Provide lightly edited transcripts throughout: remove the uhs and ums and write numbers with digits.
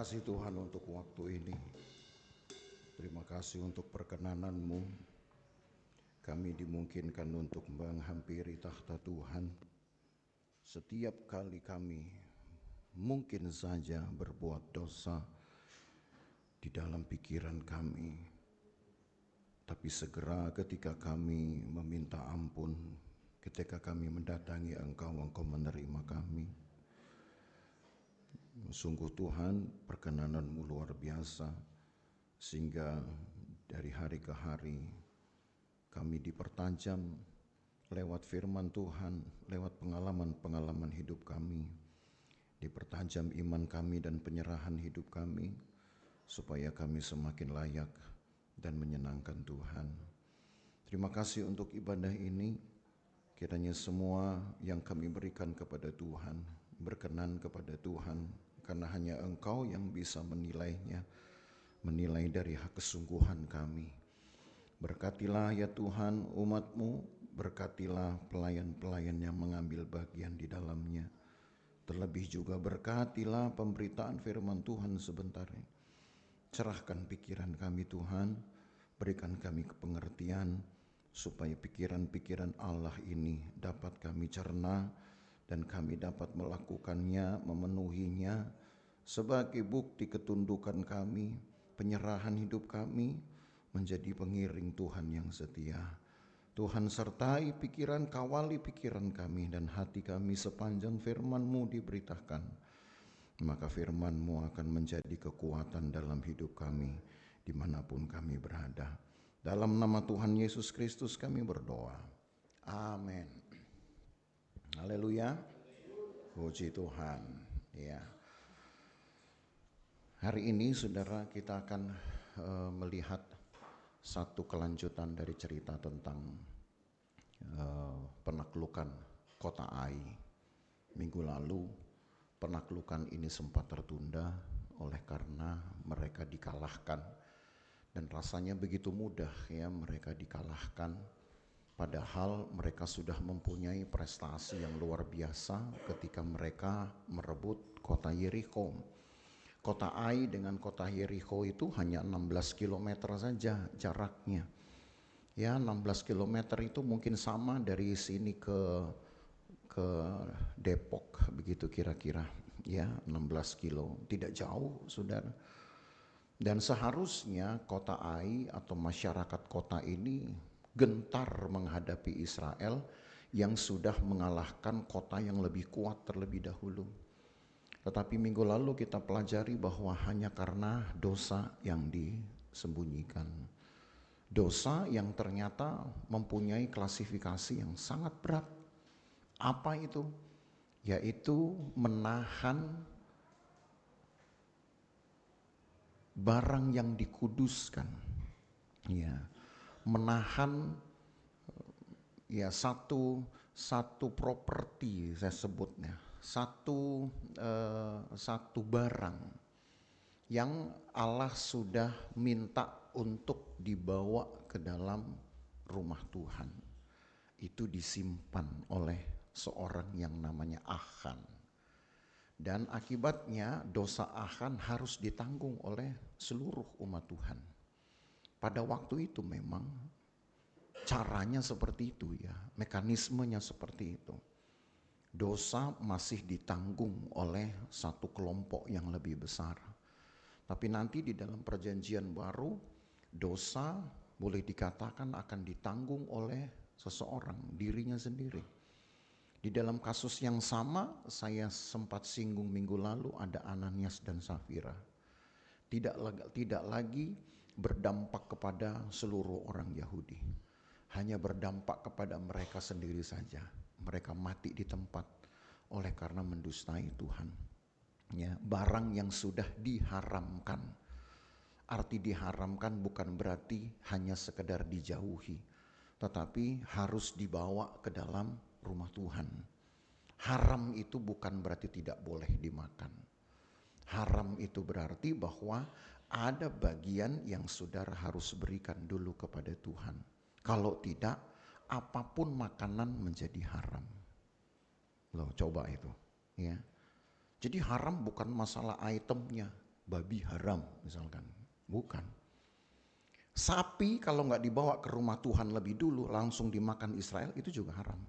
kasih Tuhan untuk waktu ini. Terima kasih untuk perkenanan-Mu. Kami dimungkinkan untuk menghampiri takhta Tuhan. Setiap kali kami mungkin saja berbuat dosa di dalam pikiran kami, tapi segera ketika kami meminta ampun, ketika kami mendatangi Engkau menerima kami. Sungguh Tuhan, perkenanan-Mu luar biasa, sehingga dari hari ke hari kami dipertajam lewat firman Tuhan, lewat pengalaman-pengalaman hidup kami, dipertajam iman kami dan penyerahan hidup kami, supaya kami semakin layak dan menyenangkan Tuhan. Terima kasih untuk ibadah ini. Kiranya semua yang kami berikan kepada Tuhan berkenan kepada Tuhan, karena hanya Engkau yang bisa menilainya, menilai dari kesungguhan kami. Berkatilah ya Tuhan umat-Mu, berkatilah pelayan-pelayan yang mengambil bagian di dalamnya. Terlebih juga berkatilah pemberitaan firman Tuhan sebentar. Cerahkan pikiran kami Tuhan, berikan kami kepengertian, supaya pikiran-pikiran Allah ini dapat kami cerna, dan kami dapat melakukannya, memenuhinya sebagai bukti ketundukan kami, penyerahan hidup kami menjadi pengiring Tuhan yang setia. Tuhan sertai pikiran, kawali pikiran kami dan hati kami sepanjang firman-Mu diberitakan. Maka firman-Mu akan menjadi kekuatan dalam hidup kami dimanapun kami berada. Dalam nama Tuhan Yesus Kristus kami berdoa. Amin. Haleluya. Puji Tuhan. Ya. Hari ini saudara kita akan melihat satu kelanjutan dari cerita tentang penaklukan kota Ai. Minggu lalu penaklukan ini sempat tertunda oleh karena mereka dikalahkan, dan rasanya begitu mudah ya mereka dikalahkan. Padahal mereka sudah mempunyai prestasi yang luar biasa ketika mereka merebut kota Yeriko. Kota Ai dengan kota Yeriko itu hanya 16 km saja jaraknya. Ya, 16 km itu mungkin sama dari sini ke Depok begitu kira-kira. Ya, 16 kilo, tidak jauh Saudara. Dan seharusnya kota Ai atau masyarakat kota ini gentar menghadapi Israel yang sudah mengalahkan kota yang lebih kuat terlebih dahulu. Tetapi minggu lalu kita pelajari bahwa hanya karena dosa yang disembunyikan. Dosa yang ternyata mempunyai klasifikasi yang sangat berat. Apa itu? Yaitu menahan barang yang dikuduskan. Ya. Menahan ya satu properti saya sebutnya, satu barang yang Allah sudah minta untuk dibawa ke dalam rumah Tuhan, itu disimpan oleh seorang yang namanya Achan, dan akibatnya dosa Achan harus ditanggung oleh seluruh umat Tuhan. Pada waktu itu memang caranya seperti itu ya, mekanismenya seperti itu. Dosa masih ditanggung oleh satu kelompok yang lebih besar. Tapi nanti di dalam perjanjian baru, dosa boleh dikatakan akan ditanggung oleh seseorang, dirinya sendiri. Di dalam kasus yang sama, saya sempat singgung minggu lalu, ada Ananias dan Safira. Tidak lagi berdampak kepada seluruh orang Yahudi, hanya berdampak kepada mereka sendiri saja. Mereka mati di tempat oleh karena mendustai Tuhan. Ya, barang yang sudah diharamkan. Arti diharamkan bukan berarti hanya sekedar dijauhi, tetapi harus dibawa ke dalam rumah Tuhan. Haram itu bukan berarti tidak boleh dimakan. Haram itu berarti bahwa ada bagian yang saudara harus berikan dulu kepada Tuhan. Kalau tidak, apapun makanan menjadi haram. Loh, coba itu, ya. Jadi haram bukan masalah itemnya, babi haram misalkan. Bukan. Sapi kalau nggak dibawa ke rumah Tuhan lebih dulu langsung dimakan Israel itu juga haram.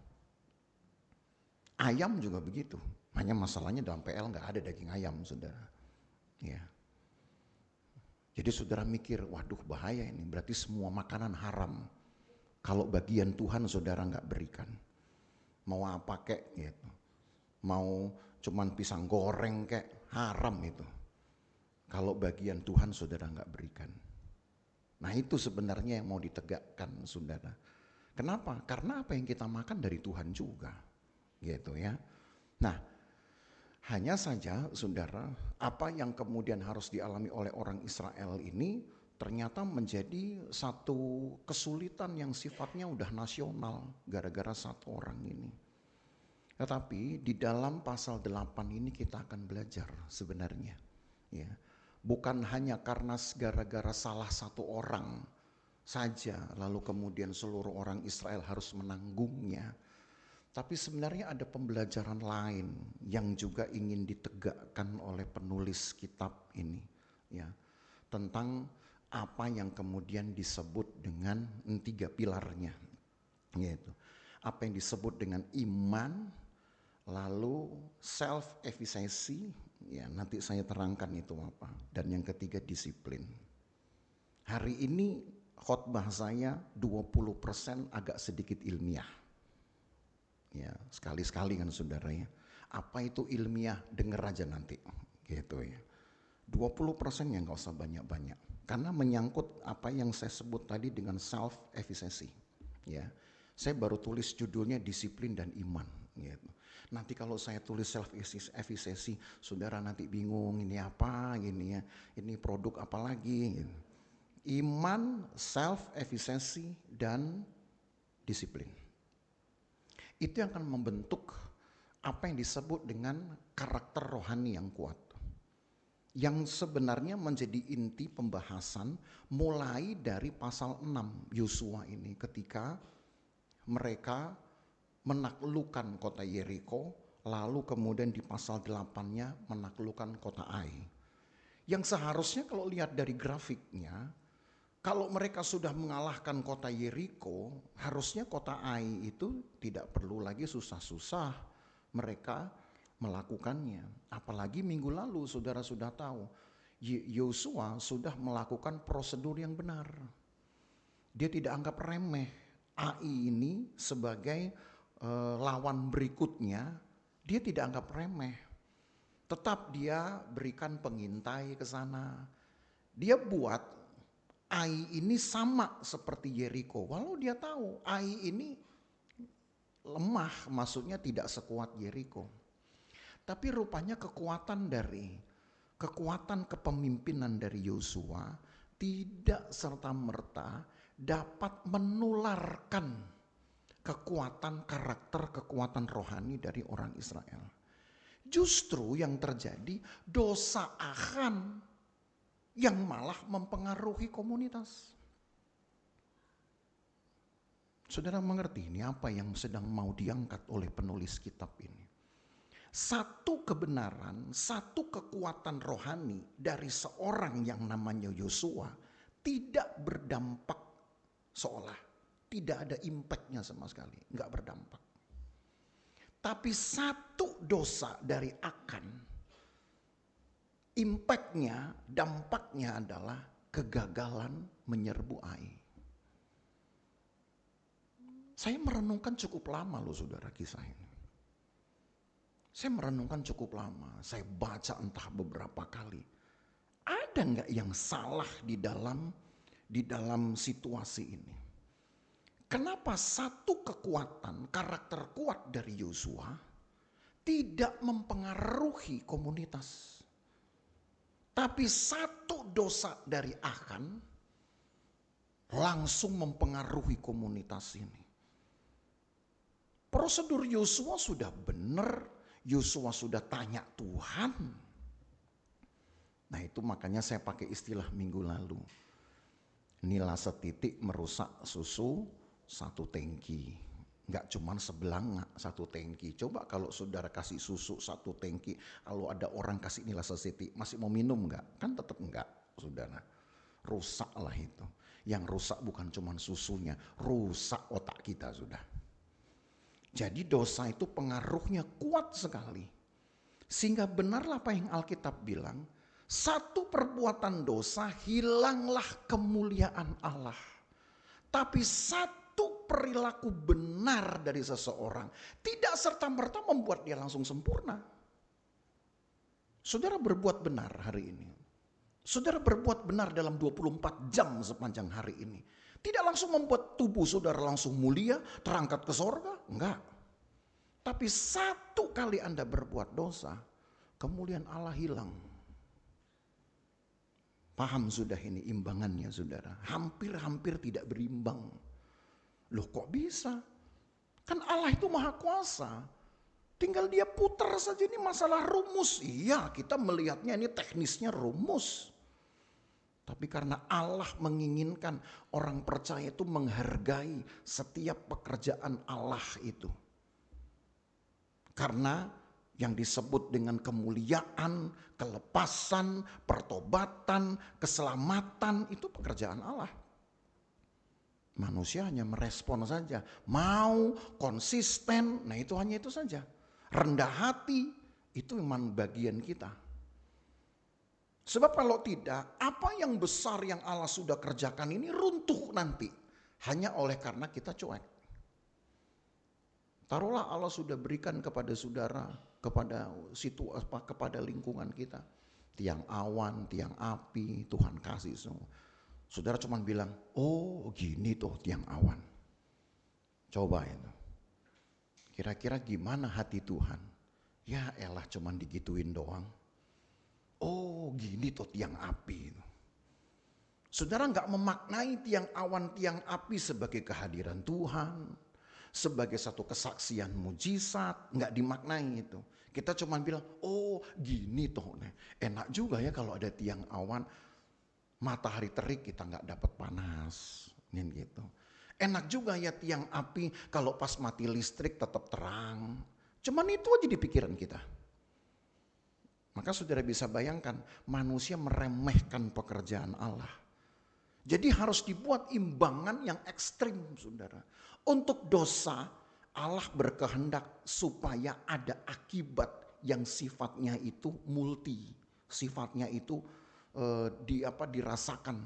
Ayam juga begitu. Hanya masalahnya dalam PL nggak ada daging ayam, saudara. Ya. Jadi saudara mikir, waduh bahaya ini. Berarti semua makanan haram. Kalau bagian Tuhan saudara nggak berikan. Mau apa kek gitu. Mau cuman pisang goreng kek, haram itu. Kalau bagian Tuhan saudara nggak berikan. Nah itu sebenarnya yang mau ditegakkan saudara. Kenapa? Karena apa yang kita makan dari Tuhan juga. Gitu ya. Nah hanya saja saudara, apa yang kemudian harus dialami oleh orang Israel ini ternyata menjadi satu kesulitan yang sifatnya udah nasional gara-gara satu orang ini. Tetapi di dalam pasal 8 ini kita akan belajar sebenarnya. Ya. Bukan hanya karena gara-gara salah satu orang saja lalu kemudian seluruh orang Israel harus menanggungnya. Tapi sebenarnya ada pembelajaran lain yang juga ingin ditegakkan oleh penulis kitab ini. Ya, tentang apa yang kemudian disebut dengan 3 pilarnya. Yaitu apa yang disebut dengan iman, lalu self-efficacy, ya nanti saya terangkan itu apa. Dan yang ketiga disiplin. Hari ini khotbah saya 20% agak sedikit ilmiah. Ya, sekali-sekali kan saudara ya. Apa itu ilmiah, denger aja nanti. Gitu ya. 20% yang gak usah banyak-banyak. Karena menyangkut apa yang saya sebut tadi dengan self-efficacy. Ya. Saya baru tulis judulnya disiplin dan iman. Gitu. Nanti kalau saya tulis self-efficacy, saudara nanti bingung ini apa gini ya, ini produk apa lagi gitu. Iman, self-efficacy, dan disiplin. Itu yang akan membentuk apa yang disebut dengan karakter rohani yang kuat. Yang sebenarnya menjadi inti pembahasan mulai dari pasal 6 Yosua ini ketika mereka menaklukkan kota Yeriko, lalu kemudian di pasal 8-nya menaklukkan kota Ai. Yang seharusnya kalau lihat dari grafiknya, kalau mereka sudah mengalahkan kota Yeriko, harusnya kota Ai itu tidak perlu lagi susah-susah mereka melakukannya. Apalagi minggu lalu saudara sudah tahu, Yosua sudah melakukan prosedur yang benar. Dia tidak anggap remeh Ai ini sebagai lawan berikutnya, dia tidak anggap remeh. Tetap dia berikan pengintai ke sana. Dia buat Ai ini sama seperti Yeriko. Walau dia tahu Ai ini lemah, maksudnya tidak sekuat Yeriko. Tapi rupanya kekuatan kepemimpinan dari Yosua tidak serta-merta dapat menularkan kekuatan karakter, kekuatan rohani dari orang Israel. Justru yang terjadi dosa Achan yang malah mempengaruhi komunitas. Saudara mengerti ini apa yang sedang mau diangkat oleh penulis kitab ini. Satu kebenaran, satu kekuatan rohani dari seorang yang namanya Yosua tidak berdampak seolah tidak ada impactnya sama sekali, nggak berdampak. Tapi satu dosa dari Achan, impactnya, dampaknya adalah kegagalan menyerbu Ai. Saya merenungkan cukup lama loh saudara kisah ini. Saya merenungkan cukup lama, saya baca entah beberapa kali. Ada nggak yang salah di dalam situasi ini? Kenapa satu kekuatan, karakter kuat dari Yosua tidak mempengaruhi komunitas? Tapi satu dosa dari Achan langsung mempengaruhi komunitas ini. Prosedur Yosua sudah benar, Yosua sudah tanya Tuhan. Nah itu makanya saya pakai istilah minggu lalu. Nila setitik merusak susu 1 tangki. Nggak cuman sebelanga satu tangki. Coba kalau saudara kasih susu satu tangki, kalau ada orang kasih inilah sesiti, masih mau minum nggak? Kan tetap nggak, saudara. Rusak lah itu. Yang rusak bukan cuman susunya, rusak otak kita sudah. Jadi dosa itu pengaruhnya kuat sekali. Sehingga benarlah apa yang Alkitab bilang, satu perbuatan dosa hilanglah kemuliaan Allah. Tapi satu perilaku benar dari seseorang tidak serta-merta membuat dia langsung sempurna. Saudara berbuat benar hari ini. Saudara berbuat benar dalam 24 jam sepanjang hari ini. Tidak langsung membuat tubuh saudara langsung mulia, terangkat ke sorga. Enggak. Tapi satu kali Anda berbuat dosa, kemuliaan Allah hilang. Paham sudah ini imbangannya saudara. Hampir-hampir tidak berimbang. Loh kok bisa? Kan Allah itu maha kuasa. Tinggal dia putar saja, ini masalah rumus. Iya, kita melihatnya ini teknisnya rumus. Tapi karena Allah menginginkan orang percaya itu menghargai setiap pekerjaan Allah itu. Karena yang disebut dengan kemuliaan, kelepasan, pertobatan, keselamatan itu pekerjaan Allah. Manusia hanya merespon saja, mau konsisten, nah itu hanya itu saja. Rendah hati, itu memang bagian kita. Sebab kalau tidak, apa yang besar yang Allah sudah kerjakan ini runtuh nanti. Hanya oleh karena kita cuek. Taruhlah Allah sudah berikan kepada saudara, kepada lingkungan kita. Tiang awan, tiang api, Tuhan kasih semua. Saudara cuma bilang, oh gini tuh tiang awan. Coba itu. Kira-kira gimana hati Tuhan? Ya elah cuma digituin doang. Oh gini tuh tiang api. Saudara nggak memaknai tiang awan, tiang api sebagai kehadiran Tuhan, sebagai satu kesaksian mujizat, nggak dimaknai itu. Kita cuma bilang, oh gini tuh, enak juga ya kalau ada tiang awan, matahari terik kita nggak dapat panas, gitu. Enak juga ya tiang api kalau pas mati listrik tetap terang. Cuman itu aja di pikiran kita. Maka saudara bisa bayangkan manusia meremehkan pekerjaan Allah. Jadi harus dibuat imbangan yang ekstrim saudara. Untuk dosa Allah berkehendak supaya ada akibat yang sifatnya itu multi. Sifatnya itu dirasakan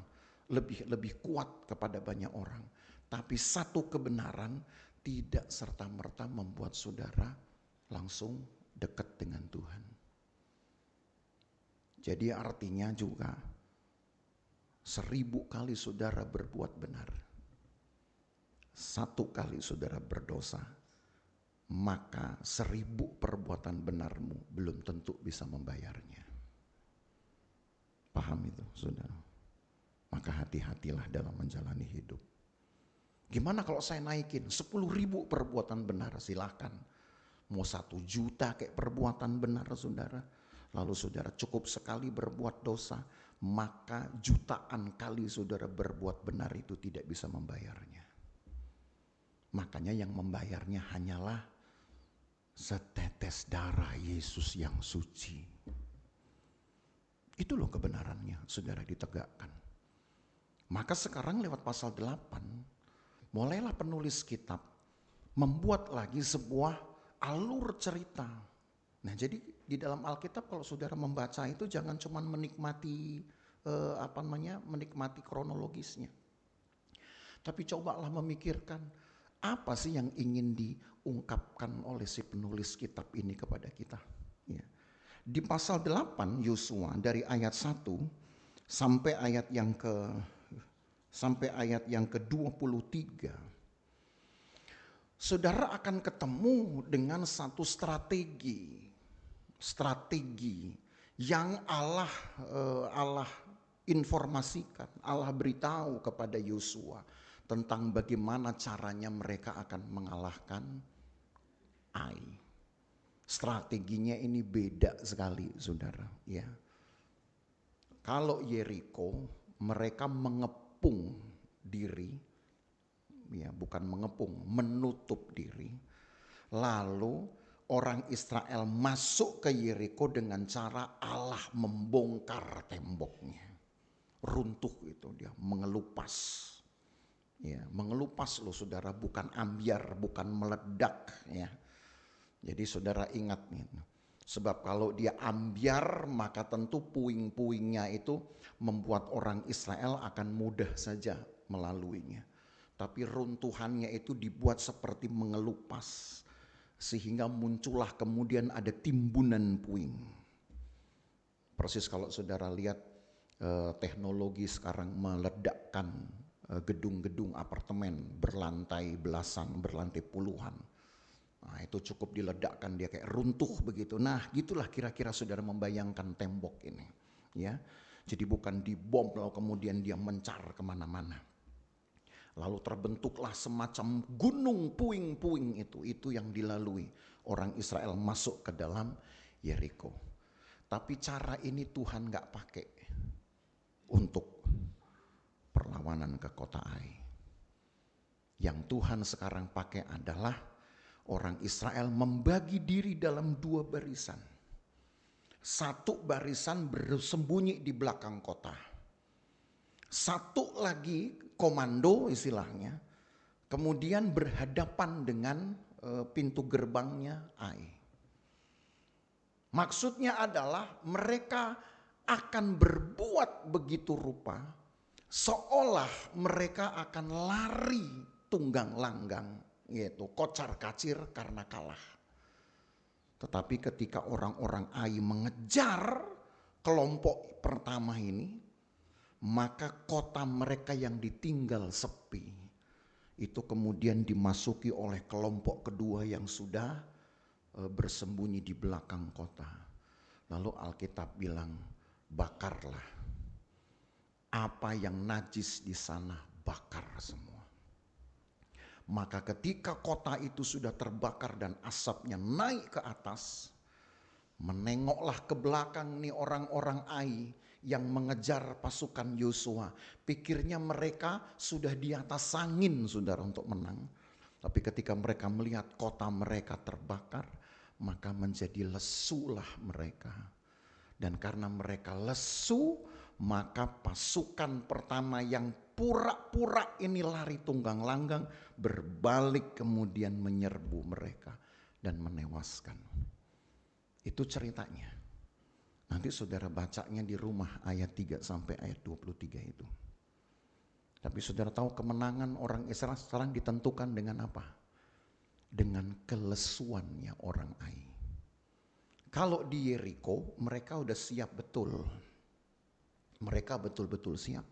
lebih kuat kepada banyak orang. Tapi satu kebenaran tidak serta-merta membuat saudara langsung dekat dengan Tuhan. Jadi artinya juga 1000 kali saudara berbuat benar, 1 kali saudara berdosa, maka 1000 perbuatan benarmu belum tentu bisa membayarnya. Paham itu saudara? Maka hati-hatilah dalam menjalani hidup. Gimana kalau saya naikin 10.000 perbuatan benar, silakan. Mau 1 juta kayak perbuatan benar saudara. Lalu saudara cukup sekali berbuat dosa, maka jutaan kali saudara berbuat benar itu tidak bisa membayarnya. Makanya yang membayarnya hanyalah setetes darah Yesus yang suci. Itu loh kebenarannya saudara ditegakkan. Maka sekarang lewat pasal 8, mulailah penulis kitab membuat lagi sebuah alur cerita. Nah jadi di dalam Alkitab kalau saudara membaca itu jangan cuma menikmati menikmati kronologisnya. Tapi cobalah memikirkan apa sih yang ingin diungkapkan oleh si penulis kitab ini kepada kita. Ya. Di pasal 8 Yosua dari ayat 1 sampai ayat yang ke-23. Saudara akan ketemu dengan satu strategi yang Allah informasikan, Allah beritahu kepada Yosua tentang bagaimana caranya mereka akan mengalahkan Ai. Strateginya ini beda sekali, saudara. Ya, kalau Yeriko mereka mengepung diri ya, bukan mengepung, menutup diri. Lalu orang Israel masuk ke Yeriko dengan cara Allah membongkar temboknya. Runtuh itu dia, mengelupas. Ya, mengelupas loh saudara, bukan ambyar, bukan meledak ya. Jadi saudara ingat nih, sebab kalau dia ambyar maka tentu puing-puingnya itu membuat orang Israel akan mudah saja melaluinya. Tapi runtuhannya itu dibuat seperti mengelupas, sehingga muncullah kemudian ada timbunan puing. Persis kalau saudara lihat teknologi sekarang meledakkan gedung-gedung apartemen berlantai belasan, berlantai puluhan. Nah, itu cukup diledakkan, dia kayak runtuh begitu. Nah, gitulah kira-kira saudara membayangkan tembok ini. Ya, jadi bukan dibom lalu kemudian dia mencar kemana-mana. Lalu terbentuklah semacam gunung puing-puing itu yang dilalui orang Israel masuk ke dalam Yeriko. Tapi cara ini Tuhan gak pakai untuk perlawanan ke kota Ai. Yang Tuhan sekarang pakai adalah orang Israel membagi diri dalam dua barisan. Satu barisan bersembunyi di belakang kota. Satu lagi komando istilahnya, kemudian berhadapan dengan pintu gerbangnya Ai. Maksudnya adalah mereka akan berbuat begitu rupa seolah mereka akan lari tunggang langgang, yaitu kocar kacir karena kalah. Tetapi ketika orang-orang Ai mengejar kelompok pertama ini, maka kota mereka yang ditinggal sepi itu kemudian dimasuki oleh kelompok kedua yang sudah bersembunyi di belakang kota. Lalu Alkitab bilang, bakarlah. Apa yang najis di sana bakar semua. Maka ketika kota itu sudah terbakar dan asapnya naik ke atas, menengoklah ke belakang nih orang-orang Ai yang mengejar pasukan Yosua. Pikirnya mereka sudah di atas angin saudara untuk menang. Tapi ketika mereka melihat kota mereka terbakar, maka menjadi lesulah mereka. Dan karena mereka lesu, maka pasukan pertama yang pura-pura ini lari tunggang langgang berbalik kemudian menyerbu mereka dan menewaskan. Itu ceritanya. Nanti saudara bacanya di rumah ayat 3 sampai ayat 23 itu. Tapi saudara tahu kemenangan orang Israel sekarang ditentukan dengan apa? Dengan kelesuannya orang Ai. Kalau di Yeriko mereka udah siap betul. Mereka betul-betul siap.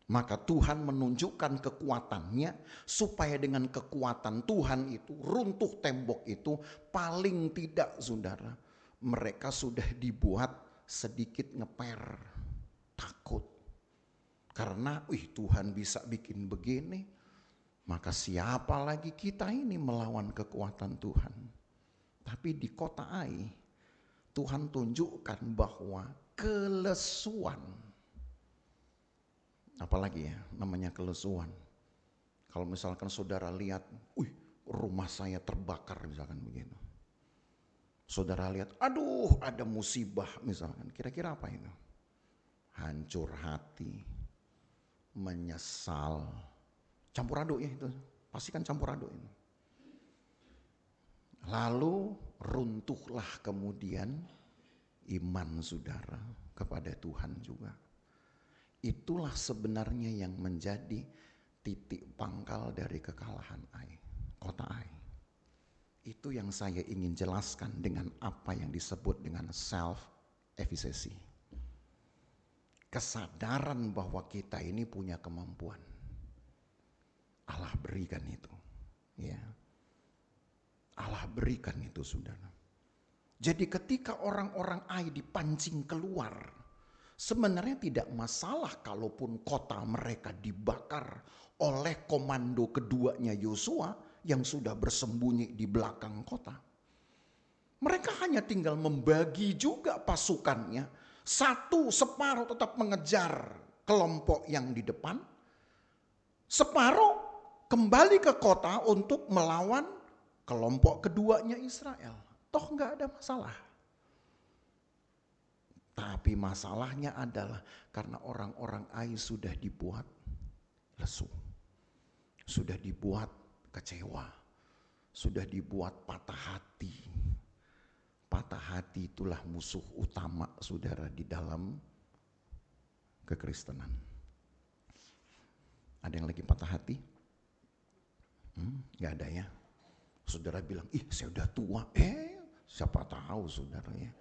Maka Tuhan menunjukkan kekuatannya supaya dengan kekuatan Tuhan itu runtuh tembok itu paling tidak saudara. Mereka sudah dibuat sedikit ngeper, takut. Karena Tuhan bisa bikin begini, maka siapa lagi kita ini melawan kekuatan Tuhan. Tapi di kota Ai, Tuhan tunjukkan bahwa kelesuan, apalagi ya namanya kelesuan. Kalau misalkan saudara lihat, rumah saya terbakar misalkan begitu. Saudara lihat, aduh ada musibah misalkan, kira-kira apa itu? Hancur hati, menyesal, campur aduk ya itu, pasti kan campur aduk itu. Lalu runtuhlah kemudian iman saudara kepada Tuhan juga. Itulah sebenarnya yang menjadi titik pangkal dari kekalahan Ai, kota Ai. Itu yang saya ingin jelaskan dengan apa yang disebut dengan self-efficacy. Kesadaran bahwa kita ini punya kemampuan. Allah berikan itu. Ya. Allah berikan itu saudara. Jadi ketika orang-orang Ai dipancing keluar, sebenarnya tidak masalah kalaupun kota mereka dibakar oleh komando keduanya Yosua yang sudah bersembunyi di belakang kota. Mereka hanya tinggal membagi juga pasukannya. Satu separuh tetap mengejar kelompok yang di depan. Separuh kembali ke kota untuk melawan kelompok keduanya Israel. Toh nggak ada masalah. Tapi masalahnya adalah karena orang-orang Ai sudah dibuat lesu. Sudah dibuat kecewa. Sudah dibuat patah hati. Patah hati itulah musuh utama saudara di dalam kekristenan. Ada yang lagi patah hati? Gak ada ya. Saudara bilang, ih saya udah tua. Siapa tahu saudara ya.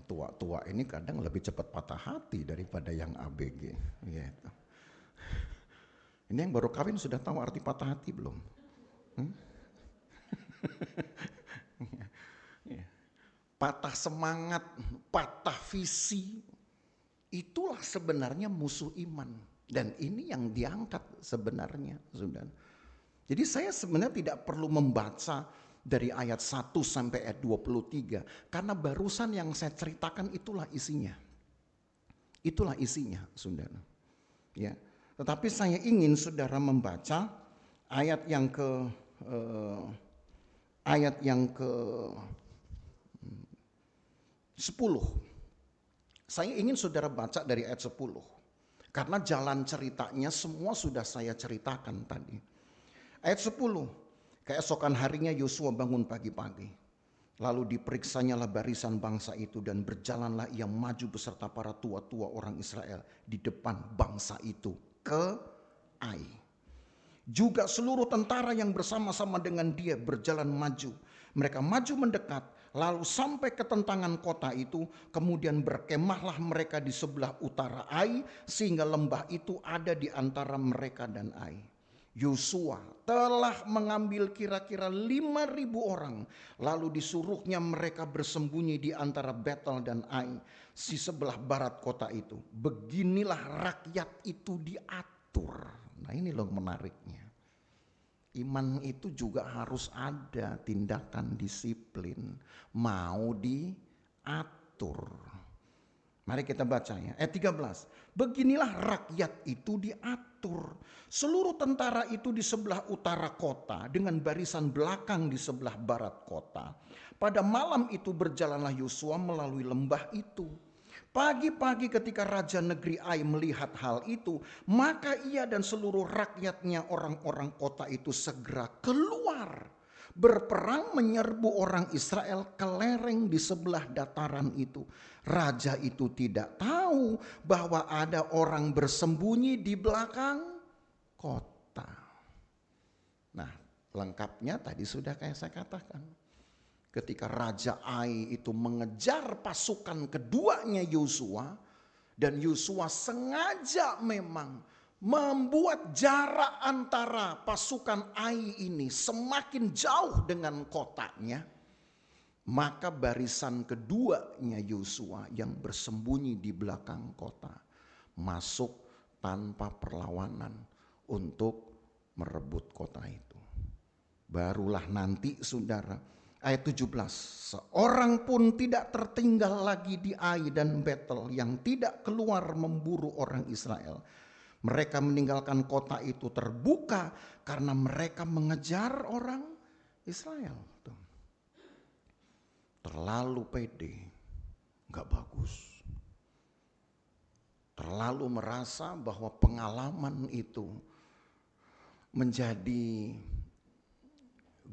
Tua-tua ini kadang lebih cepat patah hati daripada yang ABG. Gitu. Ini yang baru kawin sudah tahu arti patah hati belum? Patah semangat, patah visi, itulah sebenarnya musuh iman. Dan ini yang diangkat sebenarnya, saudara. Jadi saya sebenarnya tidak perlu membaca dari ayat 1 sampai ayat 23. Karena barusan yang saya ceritakan itulah isinya. Itulah isinya, saudara. Ya. Tetapi saya ingin saudara membaca ayat yang ke 10. Saya ingin saudara baca dari ayat 10. Karena jalan ceritanya semua sudah saya ceritakan tadi. Ayat 10. Keesokan harinya Yosua bangun pagi-pagi. Lalu diperiksanyalah barisan bangsa itu dan berjalanlah ia maju beserta para tua-tua orang Israel di depan bangsa itu ke Ai. Juga seluruh tentara yang bersama-sama dengan dia berjalan maju. Mereka maju mendekat, lalu sampai ke tentangan kota itu, kemudian berkemahlah mereka di sebelah utara Ai, sehingga lembah itu ada di antara mereka dan Ai. Yosua telah mengambil kira-kira 5.000 orang, lalu disuruhnya mereka bersembunyi di antara Betel dan Ai, di sebelah barat kota itu. Beginilah rakyat itu diatur. Nah ini loh menariknya. Iman itu juga harus ada tindakan disiplin. Mau diatur. Mari kita baca ya. Ayat 13. Beginilah rakyat itu diatur. Seluruh tentara itu di sebelah utara kota dengan barisan belakang di sebelah barat kota. Pada malam itu berjalanlah Yosua melalui lembah itu. Pagi-pagi ketika raja negeri Ai melihat hal itu, maka ia dan seluruh rakyatnya orang-orang kota itu segera keluar. Berperang menyerbu orang Israel ke lereng di sebelah dataran itu. Raja itu tidak tahu bahwa ada orang bersembunyi di belakang kota. Nah, lengkapnya tadi sudah kayak saya katakan. Ketika Raja Ai itu mengejar pasukan keduanya Yosua, dan Yosua sengaja memang membuat jarak antara pasukan Ai ini semakin jauh dengan kotanya, maka barisan keduanya Yosua yang bersembunyi di belakang kota masuk tanpa perlawanan untuk merebut kota itu. Barulah nanti saudara, ayat 17, seorang pun tidak tertinggal lagi di Ai dan Betel yang tidak keluar memburu orang Israel. Mereka meninggalkan kota itu terbuka karena mereka mengejar orang Israel. Terlalu pede, gak bagus. Terlalu merasa bahwa pengalaman itu menjadi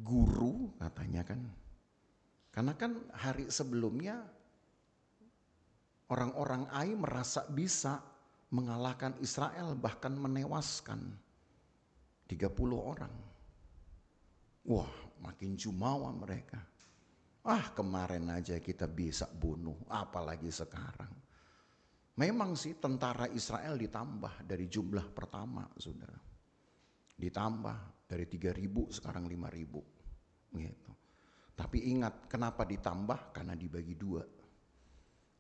guru katanya kan. Karena kan hari sebelumnya orang-orang Ai merasa bisa mengalahkan Israel, bahkan menewaskan 30 orang. Wah, makin jumawa mereka. Kemarin aja kita bisa bunuh, apalagi sekarang. Memang sih tentara Israel ditambah dari jumlah pertama, saudara. Ditambah dari 3.000 sekarang 5.000. Gitu. Tapi ingat kenapa ditambah? Karena dibagi dua.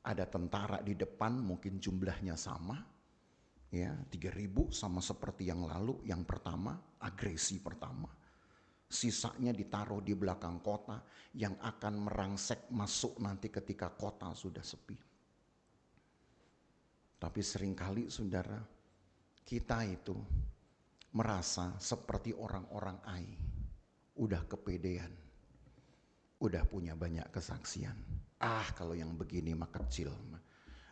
Ada tentara di depan mungkin jumlahnya sama. Ya, 3.000 sama seperti yang lalu, yang pertama, agresi pertama. Sisanya ditaruh di belakang kota yang akan merangsek masuk nanti ketika kota sudah sepi. Tapi seringkali saudara, kita itu merasa seperti orang-orang Ai, udah kepedean, udah punya banyak kesaksian. Kalau yang begini mah kecil.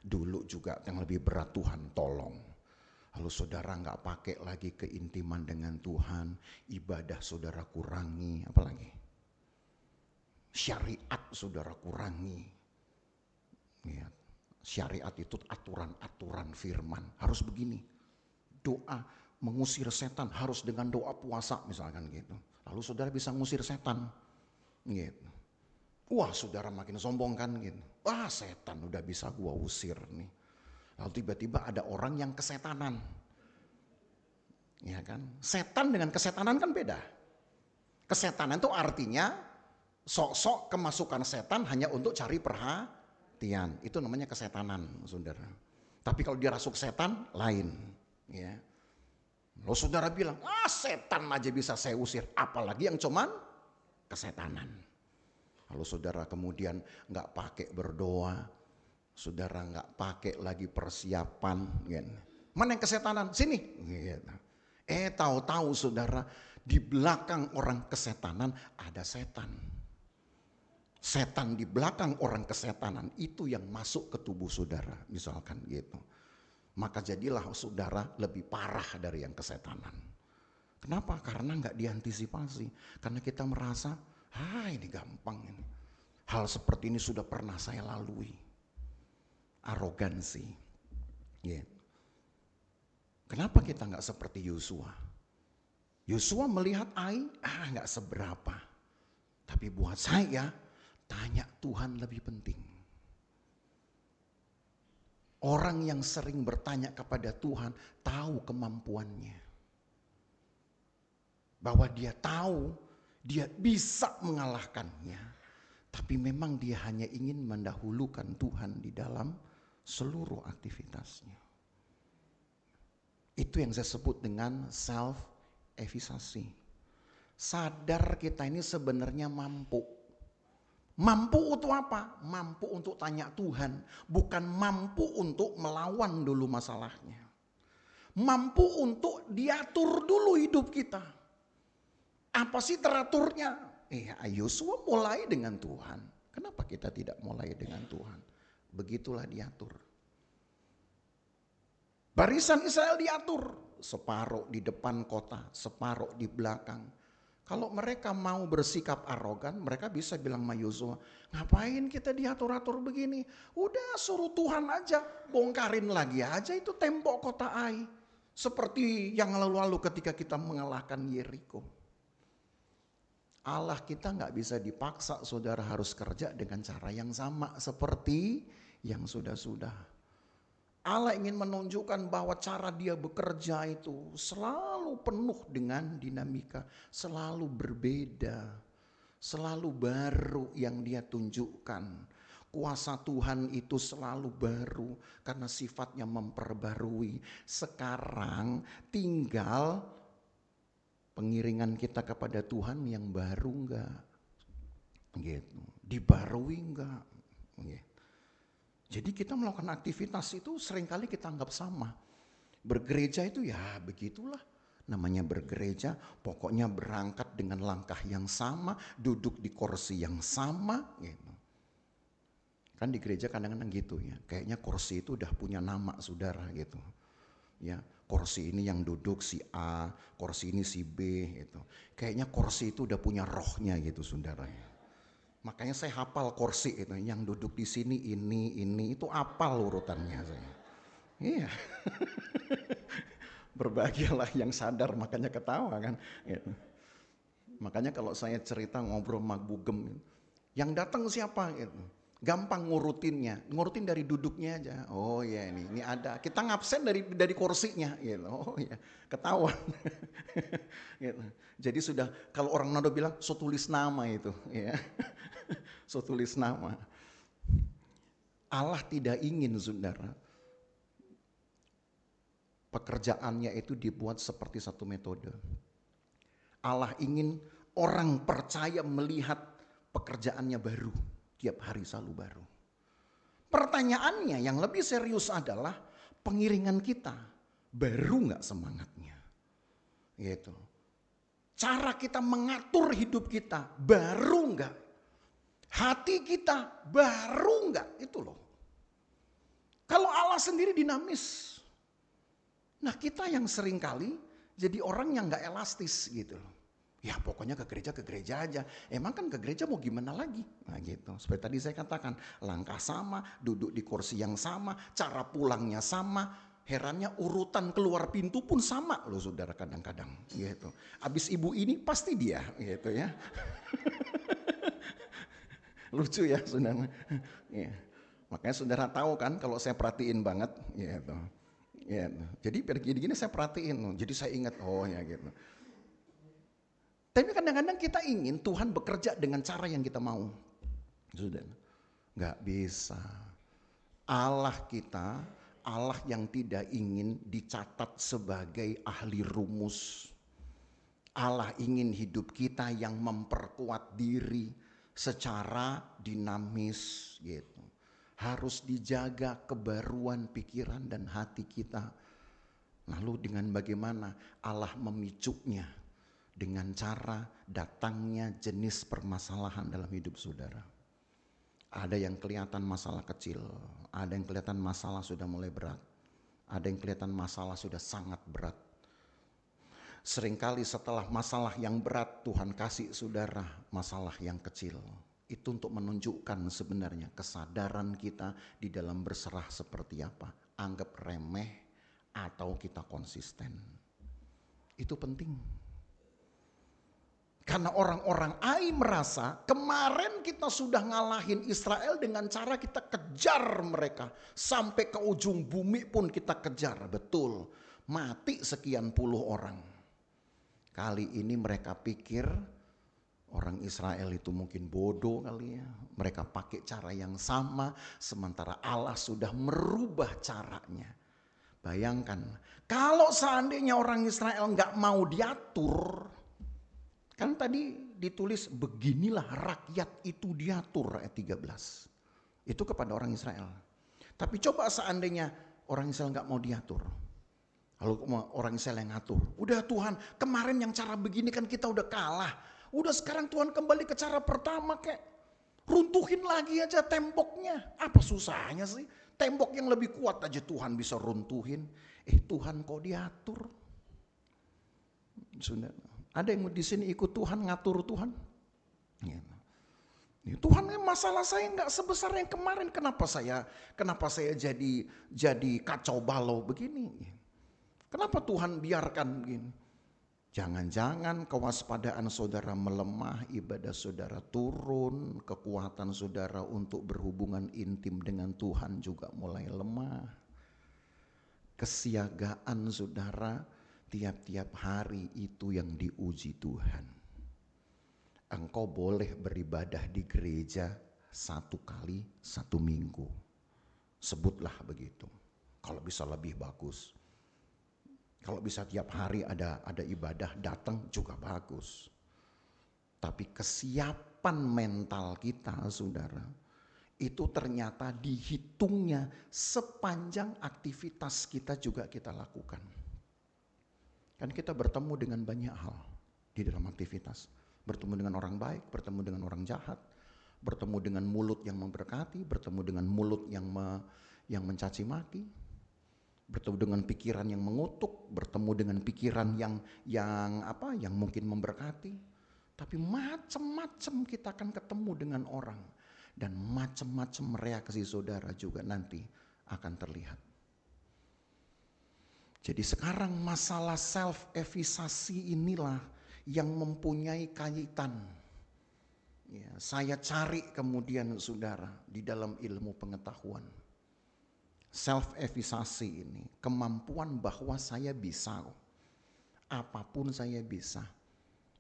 Dulu juga yang lebih berat Tuhan tolong. Lalu saudara nggak pakai lagi keintiman dengan Tuhan, ibadah saudara kurangi, apalagi syariat saudara kurangi. Ya, syariat itu aturan-aturan firman, harus begini. Doa mengusir setan harus dengan doa puasa misalkan gitu. Lalu saudara bisa ngusir setan gitu. Wah, saudara makin sombong kan gitu. Wah, setan udah bisa gua usir nih. Lalu tiba-tiba ada orang yang kesetanan. Ya kan? Setan dengan kesetanan kan beda. Kesetanan itu artinya sok-sok kemasukan setan hanya untuk cari perhatian. Itu namanya kesetanan, saudara. Tapi kalau dia rasuk setan, lain. Ya. Lalu saudara bilang, setan aja bisa saya usir. Apalagi yang cuman kesetanan. Lalu saudara kemudian gak pakai berdoa. Saudara gak pakai lagi persiapan. Gitu. Mana yang kesetanan? Sini. Gitu. Tahu-tahu saudara, di belakang orang kesetanan ada setan. Setan di belakang orang kesetanan itu yang masuk ke tubuh saudara, misalkan gitu. Maka jadilah saudara lebih parah dari yang kesetanan. Kenapa? Karena nggak diantisipasi. Karena kita merasa, ini gampang ini. Hal seperti ini sudah pernah saya lalui. Arogansi. Yeah. Kenapa kita nggak seperti Yosua? Yosua melihat Ai, nggak seberapa. Tapi buat saya, tanya Tuhan lebih penting. Orang yang sering bertanya kepada Tuhan, tahu kemampuannya. Bahwa dia tahu, dia bisa mengalahkannya. Tapi memang dia hanya ingin mendahulukan Tuhan di dalam seluruh aktivitasnya. Itu yang saya sebut dengan self-efficacy. Sadar kita ini sebenarnya mampu. Mampu untuk apa? Mampu untuk tanya Tuhan. Bukan mampu untuk melawan dulu masalahnya. Mampu untuk diatur dulu hidup kita. Apa sih teraturnya? Yosua mulai dengan Tuhan. Kenapa kita tidak mulai dengan Tuhan? Begitulah diatur. Barisan Israel diatur, separuh di depan kota, separuh di belakang. Kalau mereka mau bersikap arogan, mereka bisa bilang sama Yosua, ngapain kita diatur-atur begini? Udah suruh Tuhan aja, bongkarin lagi aja itu tembok kota Ai. Seperti yang lalu-lalu ketika kita mengalahkan Yeriko. Allah kita gak bisa dipaksa, saudara harus kerja dengan cara yang sama seperti yang sudah-sudah. Allah ingin menunjukkan bahwa cara dia bekerja itu selalu penuh dengan dinamika, selalu berbeda, selalu baru yang dia tunjukkan. Kuasa Tuhan itu selalu baru karena sifatnya memperbarui. Sekarang tinggal pengiringan kita kepada Tuhan yang baru enggak? Gitu. Dibarui enggak? Gitu. Jadi kita melakukan aktivitas itu seringkali kita anggap sama. Bergereja itu ya begitulah. Namanya bergereja, pokoknya berangkat dengan langkah yang sama, duduk di kursi yang sama. Gitu. Kan di gereja kadang-kadang gitu ya, kayaknya kursi itu udah punya nama saudara gitu. Ya, kursi ini yang duduk si A, kursi ini si B gitu. Kayaknya kursi itu udah punya rohnya gitu saudara ya. Makanya saya hafal kursi itu, yang duduk di sini ini itu apal urutannya saya. Iya. Berbahagialah yang sadar, makanya ketawa kan. Gitu. Makanya kalau saya cerita ngobrol sama Bugem, yang datang siapa? Gitu. Gampang ngurutin dari duduknya aja. Oh ya ini ada. Kita ngabsen dari kursinya, gitu. Oh ya, ketahuan. Gitu. Jadi sudah kalau orang Nado bilang so tulis nama itu, ya. So tulis nama. Allah tidak ingin saudara pekerjaannya itu dibuat seperti satu metode. Allah ingin orang percaya melihat pekerjaannya baru. Tiap hari selalu baru. Pertanyaannya yang lebih serius adalah pengiringan kita baru gak semangatnya? Gitu. Cara kita mengatur hidup kita baru enggak? Hati kita baru enggak? Itu loh. Kalau Allah sendiri dinamis. Nah kita yang sering kali jadi orang yang enggak elastis gitu loh. Ya pokoknya ke gereja aja. Emang kan ke gereja mau gimana lagi? Nah gitu. Seperti tadi saya katakan, langkah sama, duduk di kursi yang sama, cara pulangnya sama. Herannya urutan keluar pintu pun sama loh saudara kadang-kadang gitu. Abis ibu ini pasti dia gitu ya. Lucu ya saudara. Ya. Makanya saudara tahu kan kalau saya perhatiin banget gitu. Ya, jadi pergi gini saya perhatiin, jadi saya ingat oh ya gitu. Tapi kadang-kadang kita ingin Tuhan bekerja dengan cara yang kita mau. Sudah, nggak bisa. Allah kita, Allah yang tidak ingin dicatat sebagai ahli rumus. Allah ingin hidup kita yang memperkuat diri secara dinamis gitu. Harus dijaga kebaruan pikiran dan hati kita. Lalu dengan bagaimana Allah memicunya? Dengan cara datangnya jenis permasalahan dalam hidup saudara. Ada yang kelihatan masalah kecil, ada yang kelihatan masalah sudah mulai berat, ada yang kelihatan masalah sudah sangat berat. Seringkali setelah masalah yang berat Tuhan kasih saudara masalah yang kecil. Itu untuk menunjukkan sebenarnya kesadaran kita di dalam berserah seperti apa. Anggap remeh atau kita konsisten. Itu penting. Karena orang-orang Ai merasa kemarin kita sudah ngalahin Israel dengan cara kita kejar mereka. Sampai ke ujung bumi pun kita kejar, betul. Mati sekian puluh orang. Kali ini mereka pikir orang Israel itu mungkin bodoh kali ya. Mereka pakai cara yang sama sementara Allah sudah merubah caranya. Bayangkan kalau seandainya orang Israel nggak mau diatur. Kan tadi ditulis beginilah rakyat itu diatur ayat 13. Itu kepada orang Israel. Tapi coba seandainya orang Israel gak mau diatur. Lalu orang Israel yang ngatur. Udah Tuhan kemarin yang cara begini kan kita udah kalah. Udah sekarang Tuhan kembali ke cara pertama kek. Runtuhin lagi aja temboknya. Apa susahnya sih? Tembok yang lebih kuat aja Tuhan bisa runtuhin. Tuhan kok diatur? Sudah. Ada yang di sini ikut Tuhan, ngatur Tuhan. Ya. Tuhan masalah saya nggak sebesar yang kemarin. Kenapa saya jadi kacau balau begini? Kenapa Tuhan biarkan begini? Jangan-jangan kewaspadaan saudara melemah, ibadah saudara turun, kekuatan saudara untuk berhubungan intim dengan Tuhan juga mulai lemah. Kesiagaan saudara tiap-tiap hari itu yang diuji Tuhan. Engkau boleh beribadah di gereja 1 kali 1 minggu. Sebutlah begitu. Kalau bisa lebih bagus. Kalau bisa tiap hari ada ibadah datang juga bagus. Tapi kesiapan mental kita saudara. Itu ternyata dihitungnya sepanjang aktivitas kita juga kita lakukan. Kan kita bertemu dengan banyak hal di dalam aktivitas. Bertemu dengan orang baik, bertemu dengan orang jahat, bertemu dengan mulut yang memberkati, bertemu dengan mulut yang mencaci maki, bertemu dengan pikiran yang mengutuk, bertemu dengan pikiran yang mungkin memberkati. Tapi macam-macam kita akan ketemu dengan orang dan macam-macam reaksi saudara juga nanti akan terlihat. Jadi sekarang masalah self-efisasi inilah yang mempunyai kaitan. Ya, saya cari kemudian saudara di dalam ilmu pengetahuan. Self-efisasi ini, kemampuan bahwa saya bisa. Apapun saya bisa.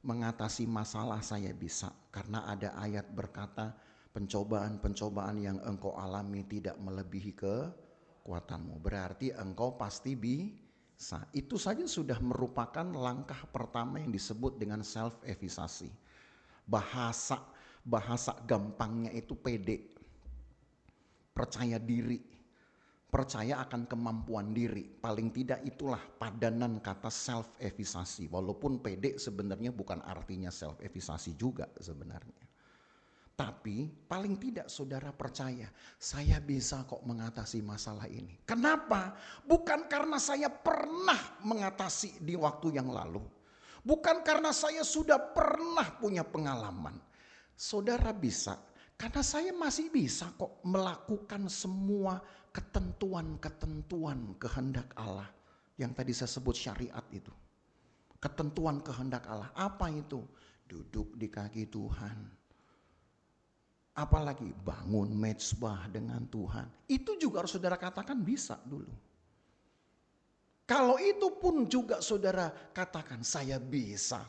Mengatasi masalah saya bisa. Karena ada ayat berkata, pencobaan-pencobaan yang engkau alami tidak melebihi kekuatanmu. Berarti engkau pasti bisa. Itu saja sudah merupakan langkah pertama yang disebut dengan self-efisasi. Bahasa gampangnya itu pede, percaya diri. percaya akan kemampuan diri. Paling tidak itulah padanan kata self-efisasi. Walaupun pede sebenarnya bukan artinya self-efisasi juga sebenarnya. Tapi paling tidak saudara percaya, saya bisa kok mengatasi masalah ini. Kenapa? Bukan karena saya pernah mengatasi di waktu yang lalu. Bukan karena saya sudah pernah punya pengalaman. Saudara bisa, karena saya masih bisa kok melakukan semua ketentuan-ketentuan kehendak Allah. Yang tadi saya sebut syariat itu. Ketentuan kehendak Allah. Apa itu? Duduk di kaki Tuhan. Apalagi bangun mezbah dengan Tuhan. Itu juga harus saudara katakan bisa dulu. Kalau itu pun juga saudara katakan saya bisa.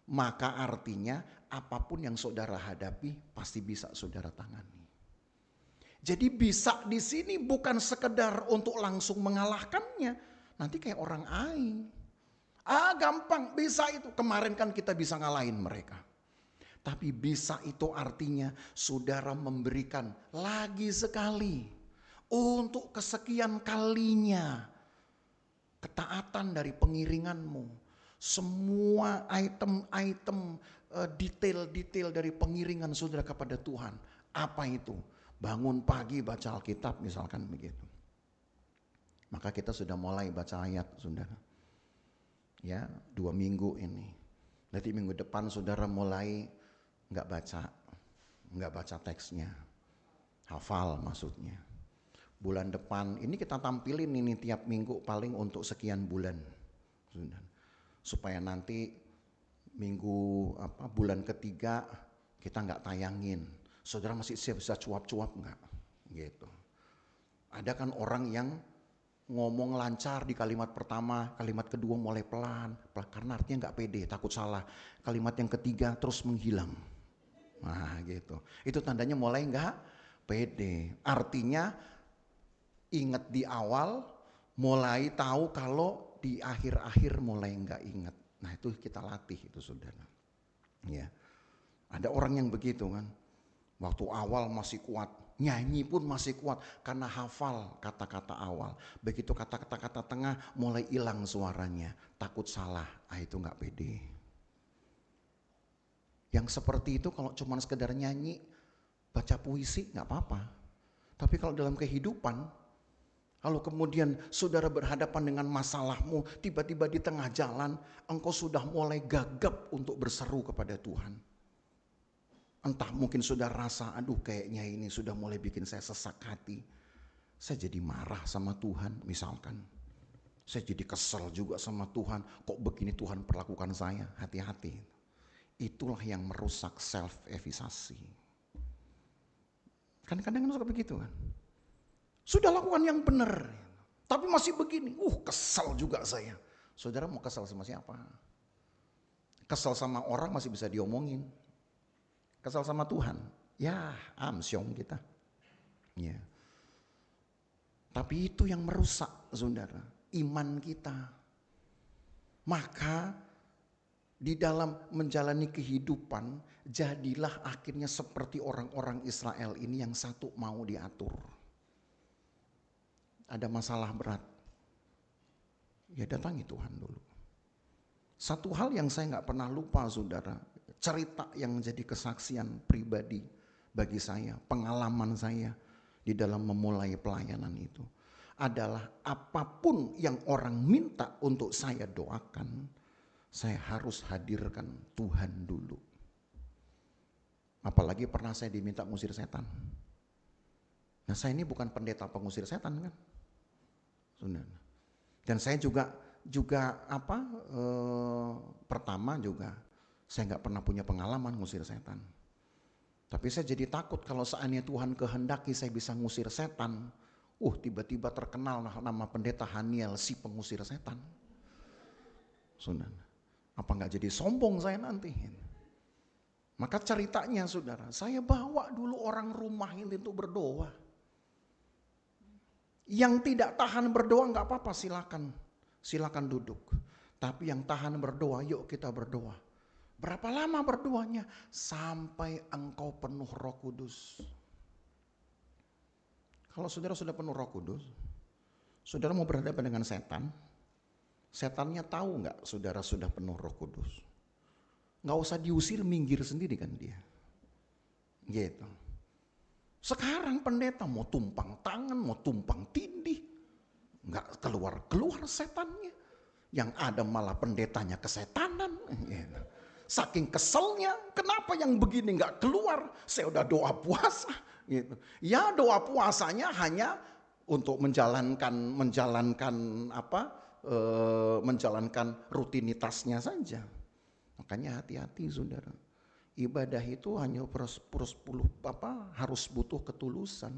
Maka artinya apapun yang saudara hadapi pasti bisa saudara tangani. Jadi bisa di sini bukan sekedar untuk langsung mengalahkannya. Nanti kayak orang Ai. Gampang bisa itu. Kemarin kan kita bisa ngalahin mereka. Tapi bisa itu artinya saudara memberikan lagi sekali. Untuk kesekian kalinya. Ketaatan dari pengiringanmu. Semua item-item detail-detail dari pengiringan saudara kepada Tuhan. Apa itu? Bangun pagi baca Alkitab misalkan begitu. Maka kita sudah mulai baca ayat saudara. Ya 2 minggu ini. Nanti minggu depan saudara mulai nggak baca teksnya, hafal maksudnya. Bulan depan ini kita tampilin ini tiap minggu paling untuk sekian bulan, supaya nanti bulan ketiga kita nggak tayangin. Saudara masih siap bisa cuap-cuap nggak? Gitu. Ada kan orang yang ngomong lancar di kalimat pertama, kalimat kedua mulai pelan karena artinya nggak pede, takut salah. Kalimat yang ketiga terus menghilang. Nah gitu, itu tandanya mulai nggak pede. Artinya ingat di awal, mulai tahu kalau di akhir-akhir mulai nggak ingat. Nah itu kita latih itu saudara. Ya, ada orang yang begitu kan, waktu awal masih kuat, nyanyi pun masih kuat karena hafal kata-kata awal. Begitu kata-kata tengah mulai hilang suaranya, takut salah. Itu nggak pede. Yang seperti itu kalau cuma sekedar nyanyi, baca puisi nggak apa-apa. Tapi kalau dalam kehidupan, kalau kemudian saudara berhadapan dengan masalahmu, tiba-tiba di tengah jalan, engkau sudah mulai gagap untuk berseru kepada Tuhan. Entah mungkin saudara rasa, aduh kayaknya ini sudah mulai bikin saya sesak hati. Saya jadi marah sama Tuhan misalkan. Saya jadi kesel juga sama Tuhan, kok begini Tuhan perlakukan saya, hati-hati. Itulah yang merusak self-efisasi. Kadang-kadang suka begitu kan. Sudah lakukan yang benar, tapi masih begini. Kesal juga saya. Saudara mau kesal sama siapa? Kesal sama orang masih bisa diomongin. Kesal sama Tuhan, ya amsyong kita. Ya. Tapi itu yang merusak saudara, iman kita. Maka di dalam menjalani kehidupan, jadilah akhirnya seperti orang-orang Israel ini yang satu mau diatur. Ada masalah berat, ya datangi Tuhan dulu. Satu hal yang saya gak pernah lupa saudara, cerita yang menjadi kesaksian pribadi bagi saya, pengalaman saya di dalam memulai pelayanan itu adalah apapun yang orang minta untuk saya doakan, saya harus hadirkan Tuhan dulu. Apalagi pernah saya diminta ngusir setan. Nah saya ini bukan pendeta pengusir setan kan. Dan saya juga pertama juga saya gak pernah punya pengalaman ngusir setan. Tapi saya jadi takut kalau seandainya Tuhan kehendaki saya bisa ngusir setan. Tiba-tiba terkenal nama pendeta Haniel si pengusir setan. Saudara. Apa gak jadi sombong saya nanti? Maka ceritanya saudara, saya bawa dulu orang rumah ini untuk berdoa. Yang tidak tahan berdoa gak apa-apa, silakan duduk. Tapi yang tahan berdoa, yuk kita berdoa. Berapa lama berdoanya? Sampai engkau penuh Roh Kudus. Kalau saudara sudah penuh Roh Kudus, saudara mau berhadapan dengan setan, setannya tahu nggak saudara sudah penuh Roh Kudus? Nggak usah diusir, minggir sendiri kan dia. Gitu. Sekarang pendeta mau tumpang tangan, mau tumpang tindih, nggak keluar setannya. Yang ada malah pendetanya kesetanan. Gitu. Saking keselnya, kenapa yang begini nggak keluar? Saya udah doa puasa. Gitu. Ya doa puasanya hanya untuk menjalankan rutinitasnya saja. Makanya hati-hati saudara. Ibadah itu hanya harus butuh ketulusan.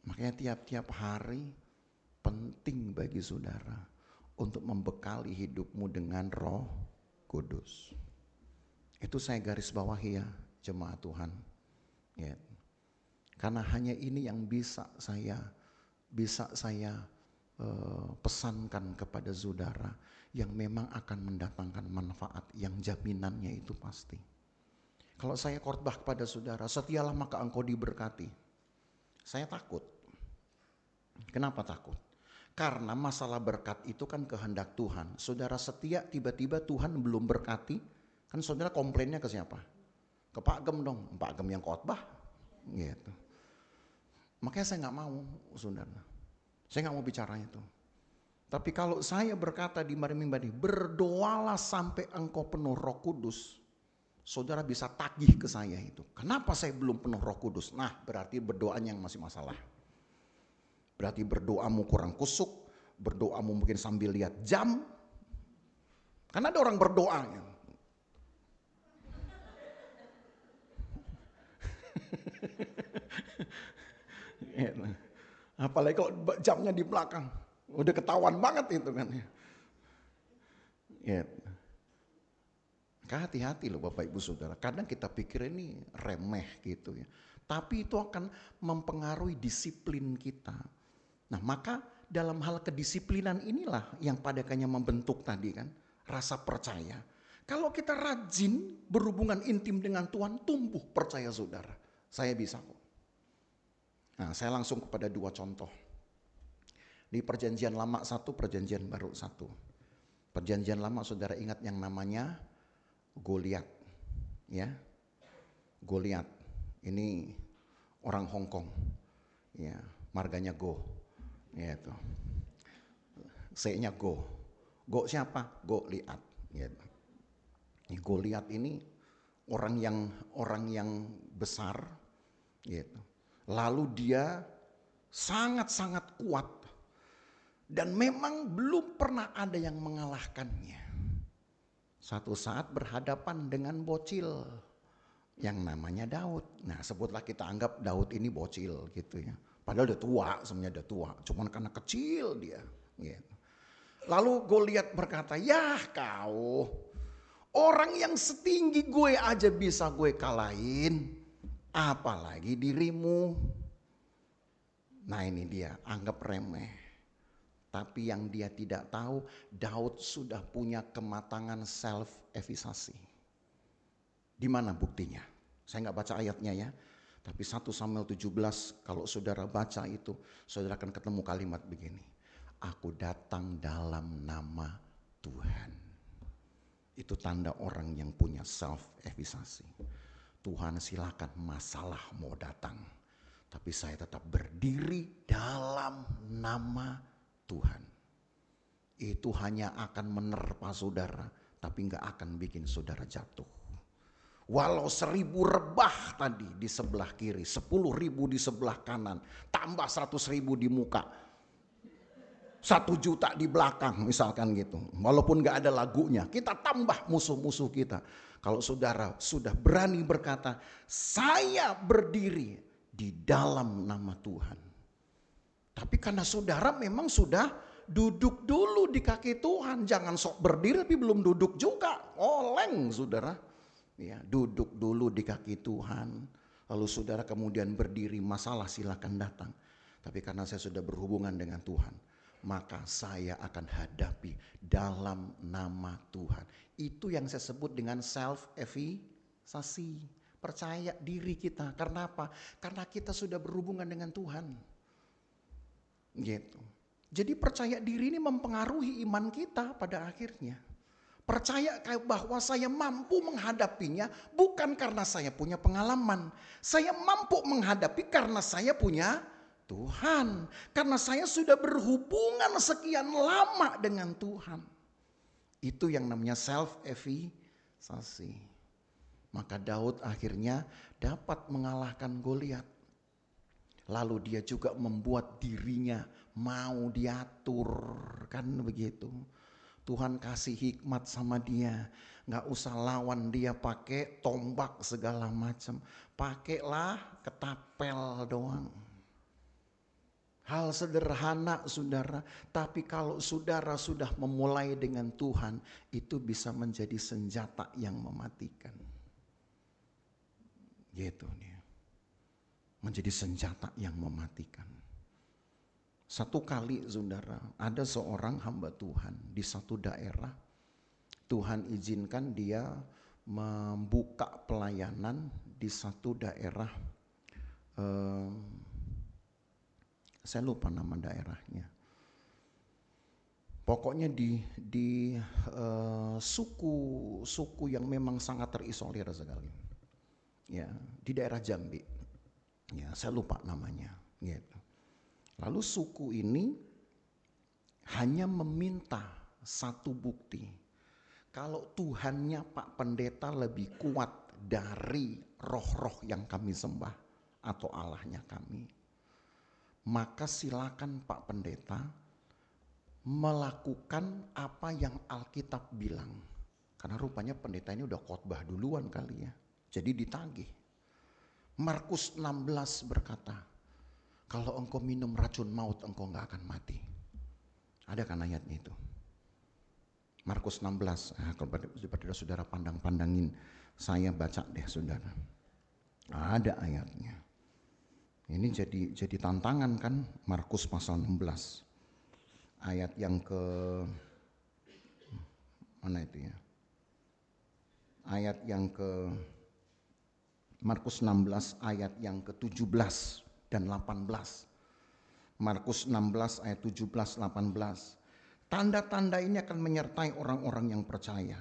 Makanya tiap-tiap hari penting bagi saudara untuk membekali hidupmu dengan Roh Kudus. Itu saya garis bawahi ya, jemaat Tuhan. Ya. Karena hanya ini yang bisa saya pesankan kepada saudara yang memang akan mendatangkan manfaat yang jaminannya itu pasti. Kalau saya khotbah kepada saudara, setialah maka engkau diberkati. Saya takut. Kenapa takut? Karena masalah berkat itu kan kehendak Tuhan. Saudara setia, tiba-tiba Tuhan belum berkati, kan saudara komplainnya ke siapa? Ke Pak Gem dong, Pak Gem yang khotbah. Gitu. Makanya saya nggak mau, saudara. Saya nggak mau bicara itu. Tapi kalau saya berkata di mari-mari, berdoalah sampai engkau penuh Roh Kudus, saudara bisa tagih ke saya itu. Kenapa saya belum penuh Roh Kudus? Nah, berarti berdoanya yang masih masalah. Berarti berdoamu kurang kusuk, berdoamu mungkin sambil lihat jam. Karena ada orang berdoa. Apalagi kalau jamnya di belakang, udah ketahuan banget itu kan. Ya. Hati-hati loh Bapak Ibu Saudara. Kadang kita pikir ini remeh gitu ya. Tapi itu akan mempengaruhi disiplin kita. Nah maka dalam hal kedisiplinan inilah yang padakannya membentuk tadi kan. Rasa percaya. Kalau kita rajin berhubungan intim dengan Tuhan, tumbuh percaya saudara. Saya bisa kok. Nah saya langsung kepada 2 contoh. Di perjanjian lama 1, perjanjian baru 1. Perjanjian lama saudara ingat yang namanya Goliat. Ya. Goliat. Ini orang Hong Kong. Ya, marganya Go. Ya itu. C-nya Go. Go siapa? Goliat. Ya. Goliat ini orang yang besar gitu. Lalu dia sangat-sangat kuat dan memang belum pernah ada yang mengalahkannya. Satu saat berhadapan dengan bocil yang namanya Daud. Nah, sebutlah kita anggap Daud ini bocil gitu ya. Padahal udah tua, sebenarnya udah tua, cuman karena kecil dia gitu. Lalu Goliat berkata, "Yah kau, orang yang setinggi gue aja bisa gue kalahin, apalagi dirimu." Nah ini dia, anggap remeh. Tapi yang dia tidak tahu, Daud sudah punya kematangan self-efisasi. Di mana buktinya? Saya nggak baca ayatnya ya. Tapi 1 Samuel 17, kalau saudara baca itu, saudara akan ketemu kalimat begini. Aku datang dalam nama Tuhan. Itu tanda orang yang punya self-efisasi. Tuhan silakan masalah mau datang. Tapi saya tetap berdiri dalam nama Tuhan. Itu hanya akan menerpa saudara, tapi gak akan bikin saudara jatuh. Walau 1000 rebah tadi di sebelah kiri, 10.000 di sebelah kanan, tambah 100.000 di muka, 1 juta di belakang misalkan gitu. Walaupun gak ada lagunya, kita tambah musuh-musuh kita. Kalau saudara sudah berani berkata, saya berdiri di dalam nama Tuhan. Tapi karena saudara memang sudah duduk dulu di kaki Tuhan. Jangan sok berdiri tapi belum duduk juga. Oleng saudara. Ya, duduk dulu di kaki Tuhan. Lalu saudara kemudian berdiri, masalah silakan datang. Tapi karena saya sudah berhubungan dengan Tuhan, maka saya akan hadapi dalam nama Tuhan. Itu yang saya sebut dengan self-efisasi. percaya diri kita. Karena apa? Karena kita sudah berhubungan dengan Tuhan. Gitu. Jadi percaya diri ini mempengaruhi iman kita pada akhirnya. Percaya bahwa saya mampu menghadapinya bukan karena saya punya pengalaman. Saya mampu menghadapi karena saya punya Tuhan. Karena saya sudah berhubungan sekian lama dengan Tuhan. Itu yang namanya self-efficacy. Maka Daud akhirnya dapat mengalahkan Goliat. Lalu dia juga membuat dirinya mau diatur, kan begitu. Tuhan kasih hikmat sama dia. Gak usah lawan dia pakai tombak segala macam. Pakailah ketapel doang. Hal sederhana saudara. Tapi kalau saudara sudah memulai dengan Tuhan, itu bisa menjadi senjata yang mematikan. Gitu dia. Menjadi senjata yang mematikan. Satu kali saudara, ada seorang hamba Tuhan di satu daerah. Tuhan izinkan dia membuka pelayanan di satu daerah. Saya lupa nama daerahnya. Pokoknya di suku yang memang sangat terisolir sekali. Ya, di daerah Jambi. Ya, saya lupa namanya, gitu. Lalu suku ini hanya meminta satu bukti. Kalau Tuhannya Pak Pendeta lebih kuat dari roh-roh yang kami sembah atau Allahnya kami, maka silakan Pak Pendeta melakukan apa yang Alkitab bilang. Karena rupanya pendeta ini udah khotbah duluan kali ya. Jadi ditagih. Markus 16 berkata, kalau engkau minum racun maut engkau gak akan mati. Ada kan ayatnya itu? Markus 16, kalau saudara pandangin, saya baca deh saudara. Ada ayatnya. Ini jadi tantangan kan, Markus pasal 16. Ayat yang ke, mana itu ya? Ayat yang ke Markus 16 ayat yang ke-17 dan 18. Markus 16 ayat 17, 18. Tanda-tanda ini akan menyertai orang-orang yang percaya.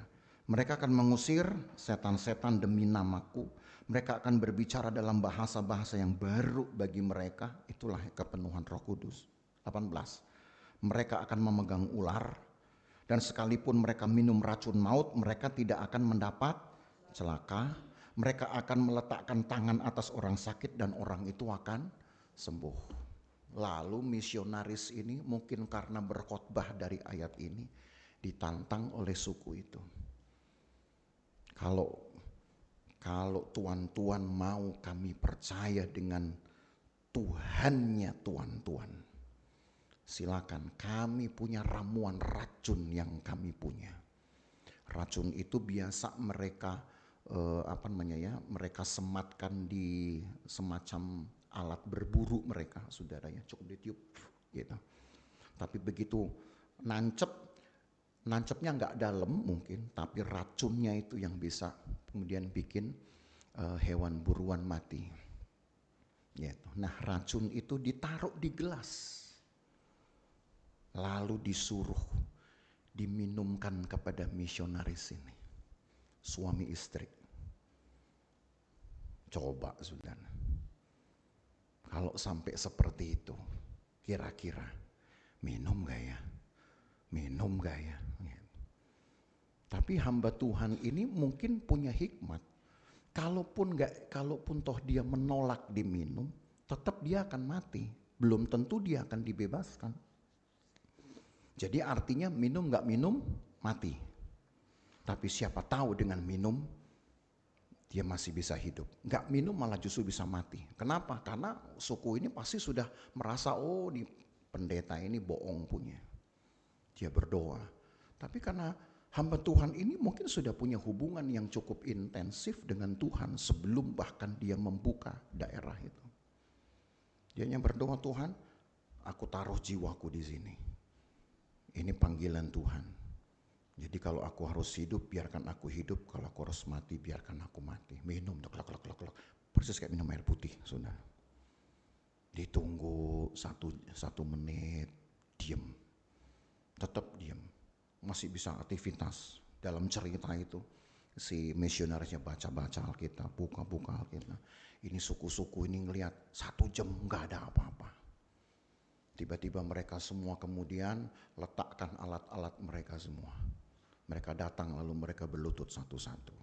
Mereka akan mengusir setan-setan demi namaku. Mereka akan berbicara dalam bahasa-bahasa yang baru bagi mereka. Itulah kepenuhan Roh Kudus. 18. Mereka akan memegang ular. Dan sekalipun mereka minum racun maut, mereka tidak akan mendapat celaka. Mereka akan meletakkan tangan atas orang sakit dan orang itu akan sembuh. Lalu misionaris ini mungkin karena berkhotbah dari ayat ini ditantang oleh suku itu. Kalau tuan-tuan mau kami percaya dengan Tuhannya tuan-tuan, silakan, kami punya ramuan racun yang kami punya. Racun itu biasa mereka mereka sematkan di semacam alat berburu mereka, saudara ya, cukup ditiup gitu. Tapi begitu nancepnya nggak dalam mungkin, tapi racunnya itu yang bisa kemudian bikin hewan buruan mati. Gitu. Nah, racun itu ditaruh di gelas, lalu disuruh diminumkan kepada misionaris ini, suami istri. Coba saudara, kalau sampai seperti itu, kira-kira minum gak ya? Minum gak ya? Tapi hamba Tuhan ini mungkin punya hikmat. Kalaupun toh dia menolak diminum, tetap dia akan mati. Belum tentu dia akan dibebaskan. Jadi artinya minum gak minum, mati. Tapi siapa tahu dengan minum, dia masih bisa hidup. Gak minum malah justru bisa mati. Kenapa? Karena suku ini pasti sudah merasa, oh di pendeta ini bohong punya. Dia berdoa. Tapi karena hamba Tuhan ini mungkin sudah punya hubungan yang cukup intensif dengan Tuhan sebelum bahkan dia membuka daerah itu. Dia hanya berdoa, Tuhan, aku taruh jiwaku di sini. Ini panggilan Tuhan. Jadi kalau aku harus hidup, biarkan aku hidup. Kalau aku harus mati, biarkan aku mati. Minum, klek. Persis kayak minum air putih, saudara. Ditunggu satu menit, diem. Tetap diem. Masih bisa aktivitas. Dalam cerita itu, si misionarisnya baca-baca Alkitab, buka-buka Alkitab. Ini suku-suku ini ngelihat 1 jam nggak ada apa-apa. Tiba-tiba mereka semua kemudian letakkan alat-alat mereka semua. Mereka datang lalu mereka berlutut satu-satu.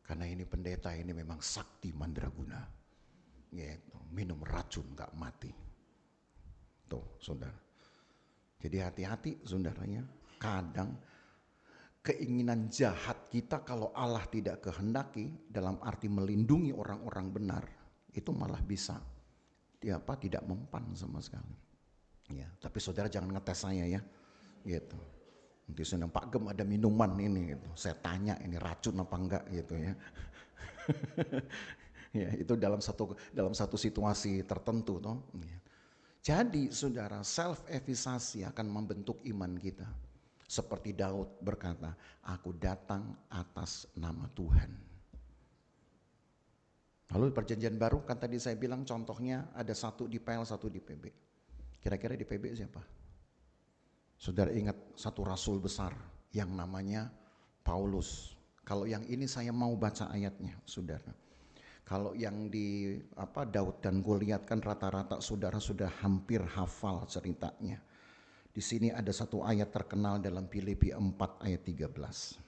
Karena ini pendeta ini memang sakti mandraguna. Gitu, minum racun gak mati. Tuh saudara. Jadi hati-hati saudaranya. Kadang keinginan jahat kita kalau Allah tidak kehendaki, dalam arti melindungi orang-orang benar, itu malah bisa tidak mempan sama sekali. Ya, tapi saudara jangan ngetes saya ya. Gitu. Nanti senang Pak Gem ada minuman ini gitu. Saya tanya ini racun apa enggak gitu ya. Ya, itu dalam satu situasi tertentu toh. Ya. Jadi saudara, self efficacy akan membentuk iman kita. Seperti Daud berkata, aku datang atas nama Tuhan. Lalu perjanjian baru kan tadi saya bilang contohnya ada satu di PL, satu di PB. Kira-kira di PB siapa? Saudara ingat satu rasul besar yang namanya Paulus. Kalau yang ini saya mau baca ayatnya, saudara. Kalau yang di Daud dan Goliat kan rata-rata saudara sudah hampir hafal ceritanya. Di sini ada satu ayat terkenal dalam Filipi 4 ayat 13.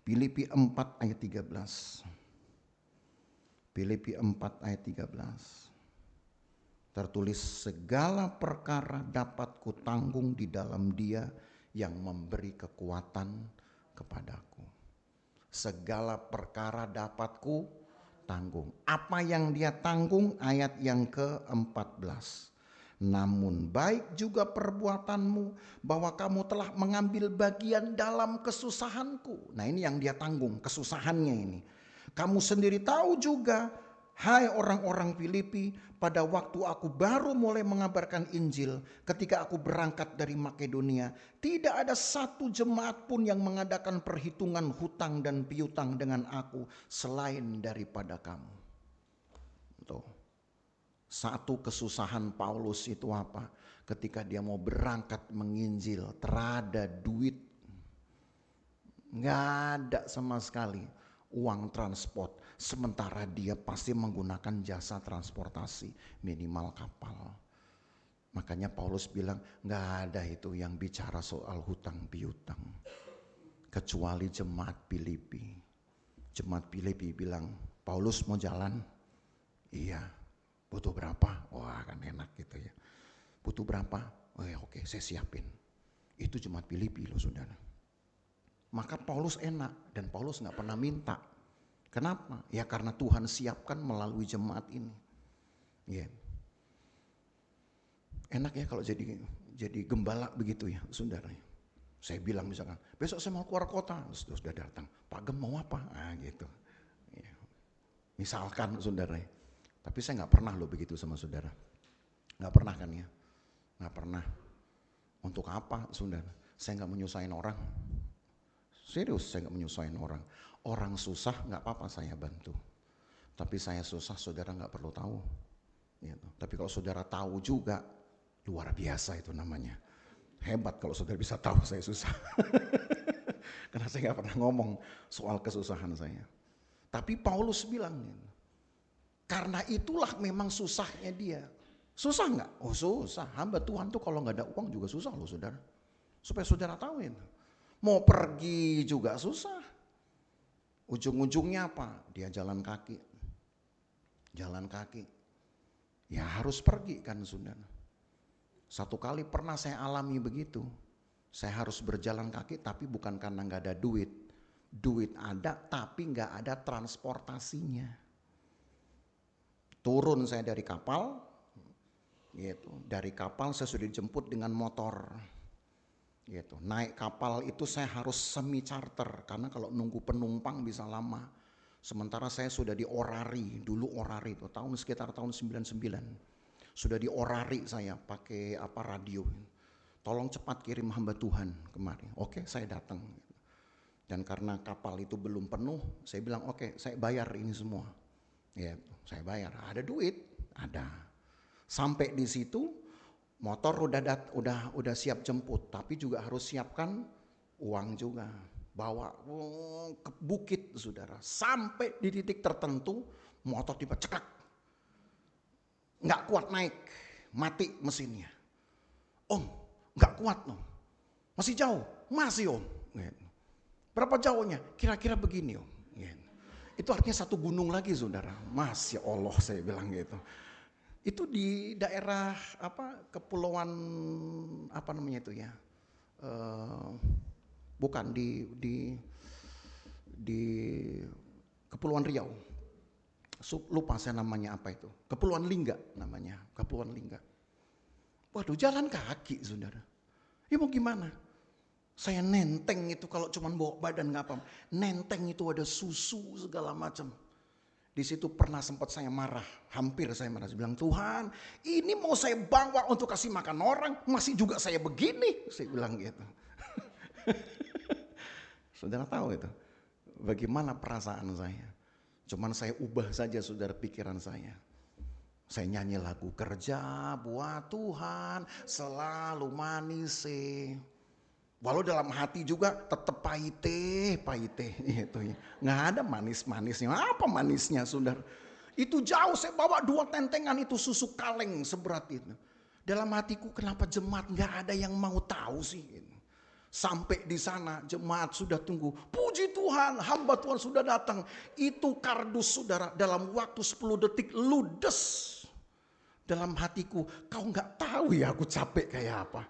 Filipi 4 ayat 13. Filipi 4 ayat 13. Tertulis segala perkara dapat kutanggung di dalam Dia yang memberi kekuatan kepadaku. Segala perkara dapat ku tanggung. Apa yang Dia tanggung? Ayat yang ke-14. Namun baik juga perbuatanmu bahwa kamu telah mengambil bagian dalam kesusahanku. Nah ini yang Dia tanggung, kesusahannya ini. Kamu sendiri tahu juga, hai orang-orang Filipi, pada waktu aku baru mulai mengabarkan Injil, ketika aku berangkat dari Makedonia, tidak ada satu jemaat pun yang mengadakan perhitungan hutang dan piutang dengan aku selain daripada kamu. Tuh. Satu kesusahan Paulus itu apa? Ketika dia mau berangkat menginjil, terada duit. Nggak ada sama sekali uang transport. Sementara dia pasti menggunakan jasa transportasi, minimal kapal. Makanya Paulus bilang nggak ada itu yang bicara soal hutang piutang. Kecuali jemaat Filipi. Jemaat Filipi bilang, Paulus mau jalan? Iya. Butuh berapa? Wah kan enak gitu ya. Butuh berapa? Oh ya oke saya siapin. Itu jemaat Filipi loh saudara. Maka Paulus enak dan Paulus gak pernah minta. Kenapa? Ya karena Tuhan siapkan melalui jemaat ini. Ya. Enak ya kalau jadi gembala begitu ya saudara. Saya bilang misalkan, besok saya mau keluar kota. Sudah datang, Pak Gem mau apa? Gitu. Ya. Misalkan saudara. Tapi saya gak pernah loh begitu sama saudara. Gak pernah kan ya? Gak pernah. Untuk apa saudara? Saya gak menyusahin orang. Serius saya gak menyusahin orang. Orang susah gak apa-apa saya bantu. Tapi saya susah saudara gak perlu tahu. Gitu. Tapi kalau saudara tahu juga, luar biasa itu namanya. Hebat kalau saudara bisa tahu saya susah. Karena saya gak pernah ngomong soal kesusahan saya. Tapi Paulus bilang gitu. Karena itulah memang susahnya dia. Susah gak? Oh susah. Hamba Tuhan tuh kalau gak ada uang juga susah loh saudara. Supaya saudara tahu itu. Mau pergi juga susah. Ujung-ujungnya apa? Dia jalan kaki. Jalan kaki. Ya harus pergi kan saudara. Satu kali pernah saya alami begitu. Saya harus berjalan kaki tapi bukan karena gak ada duit. Duit ada tapi gak ada transportasinya. Turun saya dari kapal, gitu. Dari kapal saya sudah dijemput dengan motor, gitu. Naik kapal itu saya harus semi charter karena kalau nunggu penumpang bisa lama. Sementara saya sudah di Orari, dulu Orari itu sekitar tahun 99. Sudah di Orari saya pakai radio. tolong cepat kirim hamba Tuhan kemari. Oke, saya datang. Dan karena kapal itu belum penuh, saya bilang oke, saya bayar ini semua. Ya, saya bayar. Ada duit, ada. Sampai di situ, motor udah siap jemput, tapi juga harus siapkan uang juga. Bawa ke bukit, saudara. Sampai di titik tertentu, motor tiba cekak. Nggak kuat naik, mati mesinnya. Om, nggak kuat om. Masih jauh, masih om. Berapa jauhnya? Kira-kira begini om. Itu artinya satu gunung lagi saudara. Masya Allah saya bilang gitu. Itu di daerah kepulauan apa namanya itu ya? Bukan di Kepulauan Riau. Lupa saya namanya apa itu. Kepulauan Lingga namanya. Kepulauan Lingga. Waduh, jalan kaki saudara. Ya mau gimana? Saya nenteng itu kalau cuma bawa badan nggak apa. Nenteng itu ada susu segala macam. Di situ pernah sempat saya marah, hampir saya marah. Saya bilang, Tuhan, ini mau saya bawa untuk kasih makan orang, masih juga saya begini. Saya bilang gitu. Saudara tahu itu, bagaimana perasaan saya. Cuman saya ubah saja saudara pikiran saya. Saya nyanyi lagu kerja buat Tuhan selalu manis. Walau dalam hati juga tetap pahite itu ya. Nggak ada manis-manisnya. Apa manisnya saudara? Itu jauh saya bawa 2 tentengan itu susu kaleng seberat itu. Dalam hatiku kenapa jemaat nggak ada yang mau tahu sih? Sampai di sana jemaat sudah tunggu. Puji Tuhan, hamba Tuhan sudah datang. Itu kardus saudara dalam waktu 10 detik ludes. Dalam hatiku, kau nggak tahu ya aku capek kayak apa.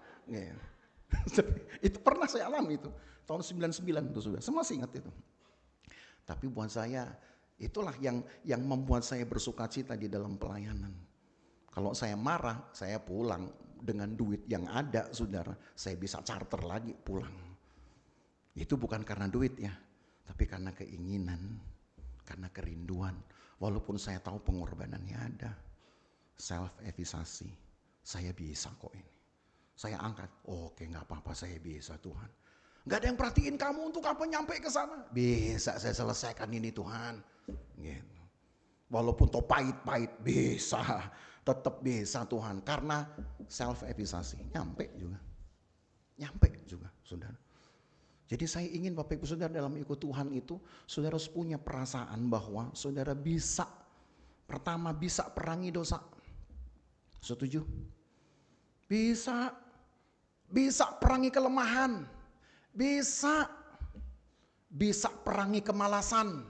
Itu pernah saya alami itu. Tahun 99 itu sudah. Saya masih ingat itu. Tapi buat saya, itulah yang membuat saya bersuka cita di dalam pelayanan. Kalau saya marah, saya pulang. Dengan duit yang ada, saudara, saya bisa charter lagi pulang. Itu bukan karena duit ya, tapi karena keinginan, karena kerinduan. Walaupun saya tahu pengorbanannya ada, self-efisasi, saya bisa kok ini. Saya angkat, oke nggak apa-apa saya bisa Tuhan. Nggak ada yang perhatiin kamu untuk apa nyampe ke sana. Bisa saya selesaikan ini Tuhan. Gitu. Walaupun toh pahit-pahit bisa. Tetap bisa Tuhan, karena self-efisasi, nyampe juga saudara. Jadi saya ingin Bapak Ibu Saudara dalam ikut Tuhan itu, saudara harus punya perasaan bahwa saudara bisa, pertama bisa perangi dosa. Setuju? Bisa perangi kelemahan, bisa perangi kemalasan,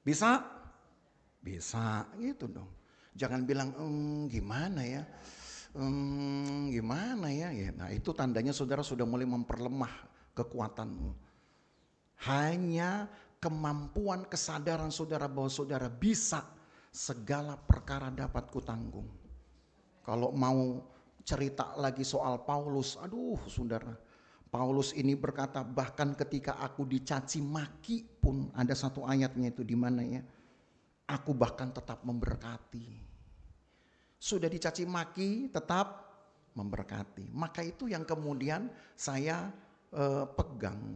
bisa gitu dong. Jangan bilang gimana ya. Nah itu tandanya saudara sudah mulai memperlemah kekuatanmu. Hanya kemampuan kesadaran saudara bahwa saudara bisa, segala perkara dapat kutanggung. Kalau mau cerita lagi soal Paulus, aduh saudara, Paulus ini berkata bahkan ketika aku dicaci maki pun, ada satu ayatnya itu di mana ya, aku bahkan tetap memberkati. Sudah dicaci maki tetap memberkati. Maka itu yang kemudian saya pegang.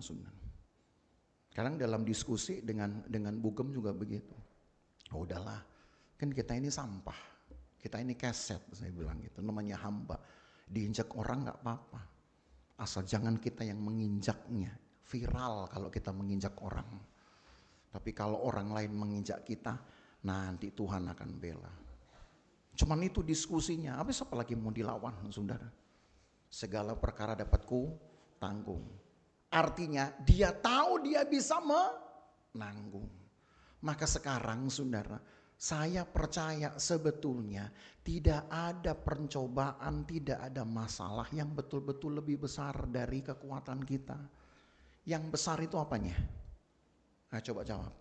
Sekarang dalam diskusi dengan Bugem juga begitu. Oh udahlah, kan kita ini sampah. Kita ini keset, saya bilang gitu. Namanya hamba. Diinjak orang gak apa-apa. Asal jangan kita yang menginjaknya. Viral kalau kita menginjak orang. Tapi kalau orang lain menginjak kita, nanti Tuhan akan bela. Cuman itu diskusinya, habis apa lagi mau dilawan saudara. Segala perkara dapat ku tanggung. Artinya dia tahu dia bisa menanggung. Maka sekarang saudara, saya percaya sebetulnya tidak ada pencobaan, tidak ada masalah yang betul-betul lebih besar dari kekuatan kita. Yang besar itu apanya? Nah, coba jawab.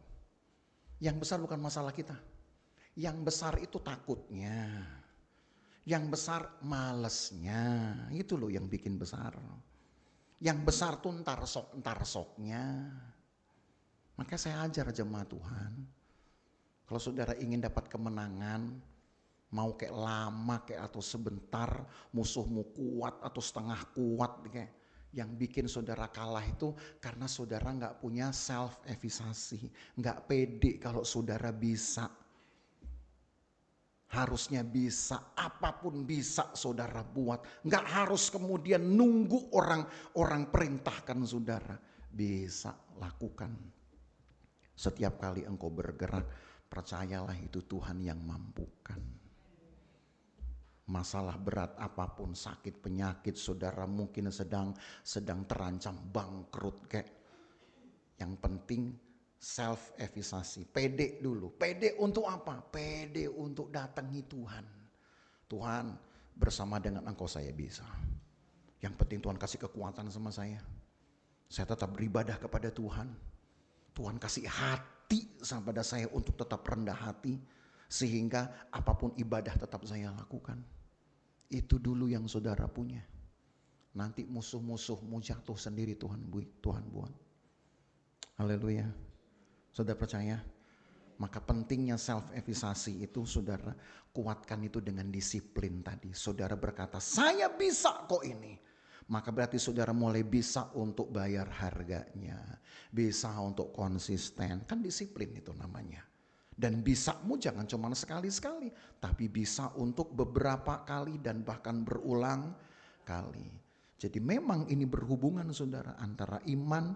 Yang besar bukan masalah kita. Yang besar itu takutnya. Yang besar malesnya. Itu loh yang bikin besar. Yang besar tuh entar soknya. Maka saya ajar jemaat Tuhan. Kalau saudara ingin dapat kemenangan, Mau kayak lama kayak atau sebentar, musuhmu kuat atau setengah kuat kayak. Yang bikin saudara kalah itu karena saudara gak punya self-efficacy. Gak pede kalau saudara bisa. Harusnya bisa, apapun bisa saudara buat. Gak harus kemudian nunggu orang perintahkan saudara. Bisa lakukan. Setiap kali engkau bergerak, percayalah itu Tuhan yang mampukan. Masalah berat apapun, sakit, penyakit, saudara mungkin sedang terancam bangkrut kayak. Yang penting self-efficacy, pede dulu. Pede untuk apa? Pede untuk datangi Tuhan. Tuhan, bersama dengan engkau saya bisa. Yang penting Tuhan kasih kekuatan sama saya. Saya tetap beribadah kepada Tuhan. Tuhan kasih hati pada saya untuk tetap rendah hati. Sehingga apapun ibadah tetap saya lakukan. Itu dulu yang saudara punya. Nanti musuh-musuhmu jatuh sendiri Tuhan buat. Haleluya. Saudara percaya? Maka pentingnya self-efficacy itu saudara kuatkan itu dengan disiplin tadi. Saudara berkata, saya bisa kok ini. Maka berarti saudara mulai bisa untuk bayar harganya. Bisa untuk konsisten. Kan disiplin itu namanya. Dan bisamu jangan cuma sekali-sekali. Tapi bisa untuk beberapa kali dan bahkan berulang kali. Jadi memang ini berhubungan saudara. Antara iman,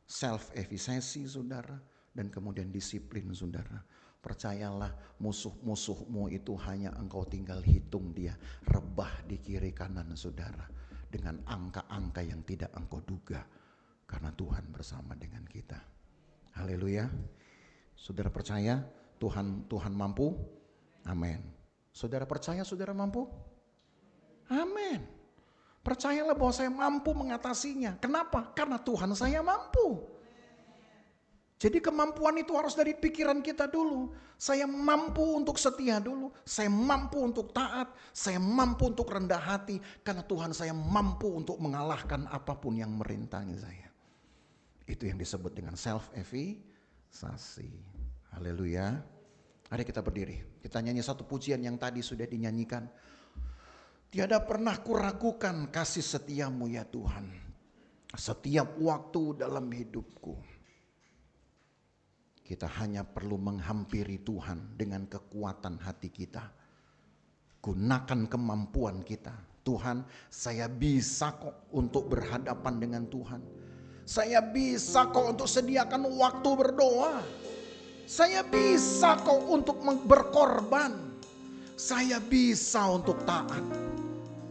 self-efficacy saudara. Dan kemudian disiplin saudara. Percayalah musuh-musuhmu itu hanya engkau tinggal hitung dia. Rebah di kiri kanan saudara. Dengan angka-angka yang tidak engkau duga. Karena Tuhan bersama dengan kita. Haleluya. Saudara percaya Tuhan mampu? Amin. Saudara percaya saudara mampu? Amin. Percayalah bahwa saya mampu mengatasinya. Kenapa? Karena Tuhan saya mampu. Jadi kemampuan itu harus dari pikiran kita dulu. Saya mampu untuk setia dulu. Saya mampu untuk taat. Saya mampu untuk rendah hati. Karena Tuhan saya mampu untuk mengalahkan apapun yang merintangi saya. Itu yang disebut dengan self-efficacy. Haleluya. Mari kita berdiri. Kita nyanyi satu pujian yang tadi sudah dinyanyikan. Tiada pernah kuragukan kasih setiamu ya Tuhan. Setiap waktu dalam hidupku. Kita hanya perlu menghampiri Tuhan dengan kekuatan hati kita. Gunakan kemampuan kita. Tuhan, saya bisa kok untuk berhadapan dengan Tuhan. Saya bisa kok untuk sediakan waktu berdoa. Saya bisa kok untuk berkorban. Saya bisa untuk taat.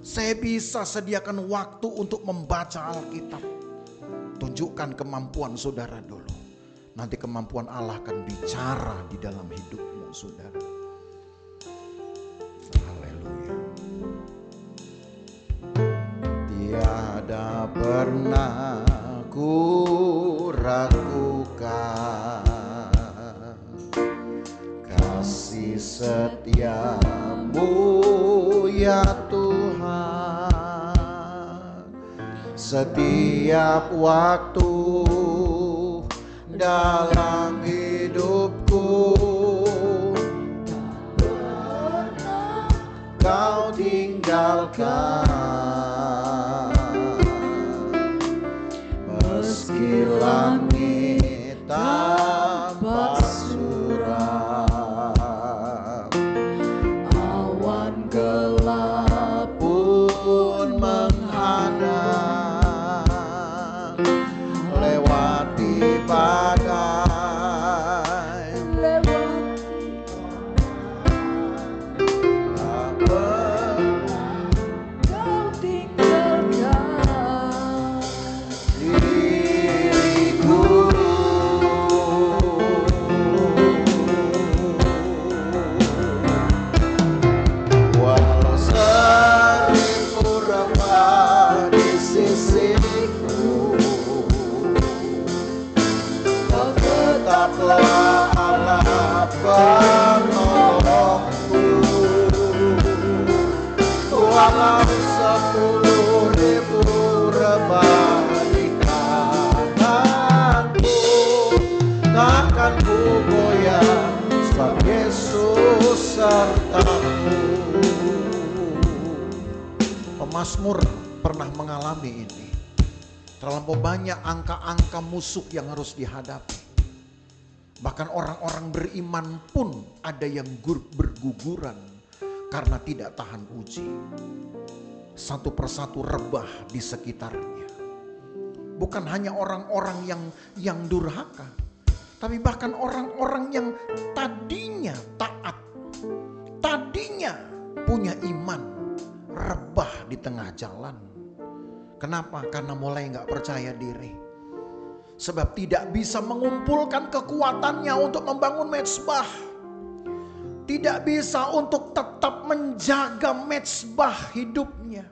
Saya bisa sediakan waktu untuk membaca Alkitab. Tunjukkan kemampuan saudara dulu. Nanti kemampuan Allah akan bicara di dalam hidupmu saudara. Haleluya. Tiada pernah ku ragukan kasih setiamu ya Tuhan. Setiap waktu dalam hidupku Kau tinggalkan. Meski langit tampak suram, awan gelap pun menghadang, lewati badai, sertaku. Pemazmur pernah mengalami ini. Terlampau banyak angka-angka musuh yang harus dihadapi. Bahkan orang-orang beriman pun ada yang berguguran karena tidak tahan uji. Satu persatu rebah di sekitarnya. Bukan hanya orang-orang yang durhaka, tapi bahkan orang-orang yang tadinya taat, tadinya punya iman, rebah di tengah jalan. Kenapa? Karena mulai gak percaya diri. Sebab tidak bisa mengumpulkan kekuatannya untuk membangun mezbah. Tidak bisa untuk tetap menjaga mezbah hidupnya.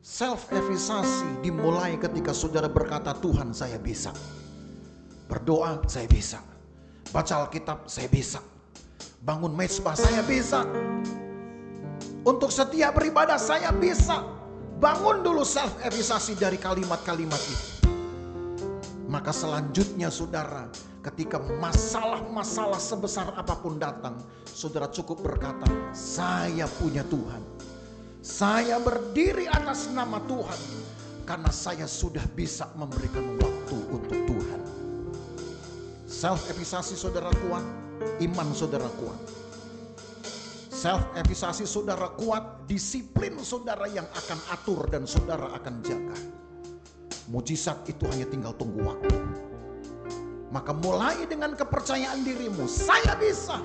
Self-efisasi dimulai ketika saudara berkata, Tuhan saya bisa. Berdoa saya bisa. Baca Alkitab saya bisa. Bangun mezbah saya bisa. Untuk setiap beribadah saya bisa. Bangun dulu self-efisasi dari kalimat-kalimat itu. Maka selanjutnya saudara, ketika masalah-masalah sebesar apapun datang, saudara cukup berkata, saya punya Tuhan. Saya berdiri atas nama Tuhan. Karena saya sudah bisa memberikan waktu untuk Tuhan. Self-efisasi saudara kuat, iman saudara kuat. Self-efisasi saudara kuat, disiplin saudara yang akan atur dan saudara akan jaga. Mujizat itu hanya tinggal tunggu waktu. Maka mulai dengan kepercayaan dirimu, saya bisa.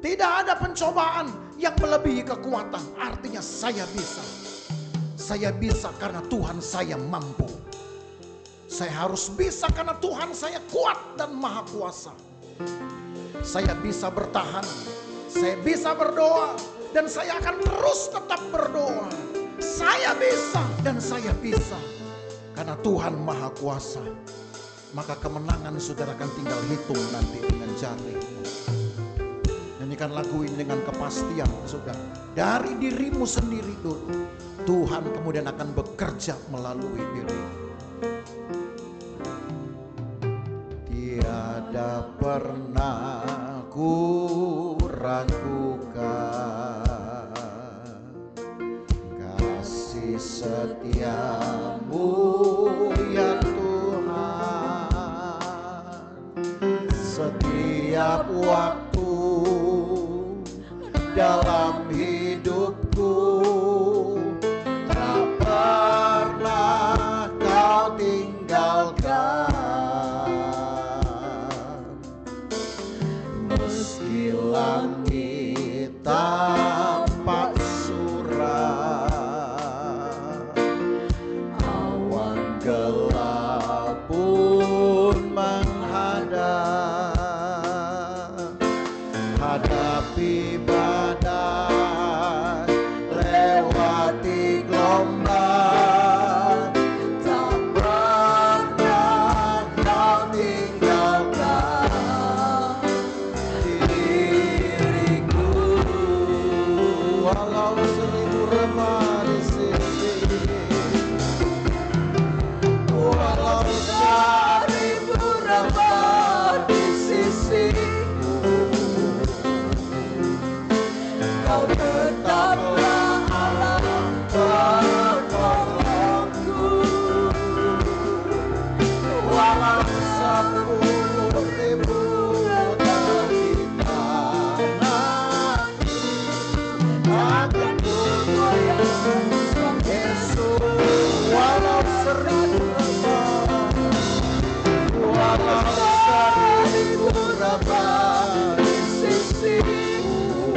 Tidak ada pencobaan yang melebihi kekuatan, artinya saya bisa. Saya bisa karena Tuhan saya mampu. Saya harus bisa karena Tuhan saya kuat dan maha kuasa. Saya bisa bertahan. Saya bisa berdoa dan saya akan terus tetap berdoa. Saya bisa dan saya bisa karena Tuhan maha kuasa. Maka kemenangan saudara akan tinggal hitung nanti dengan jari. Nyanyikan lagu ini dengan kepastian saudara. Dari dirimu sendiri dulu, Tuhan kemudian akan bekerja melalui dirimu. Tiada pernah ku ragukan kasih setiamu ya Tuhan. Setiap waktu dalam hidupku tak pernah kau tinggalkan. Meski langit tampak suram, awan gelap pun menghadap, hadapi badai, lewati gelombang, tak pernah kau tinggalkan diriku. Walau seribu rebah di sisi, walau seribu rebah di sisiku, kau tetaplah Allah penolongku. Walau 10.000 dari tanahku akan kugoyang Yesus. Walau 1000 rebah, walau 1000 rebah di sisiku,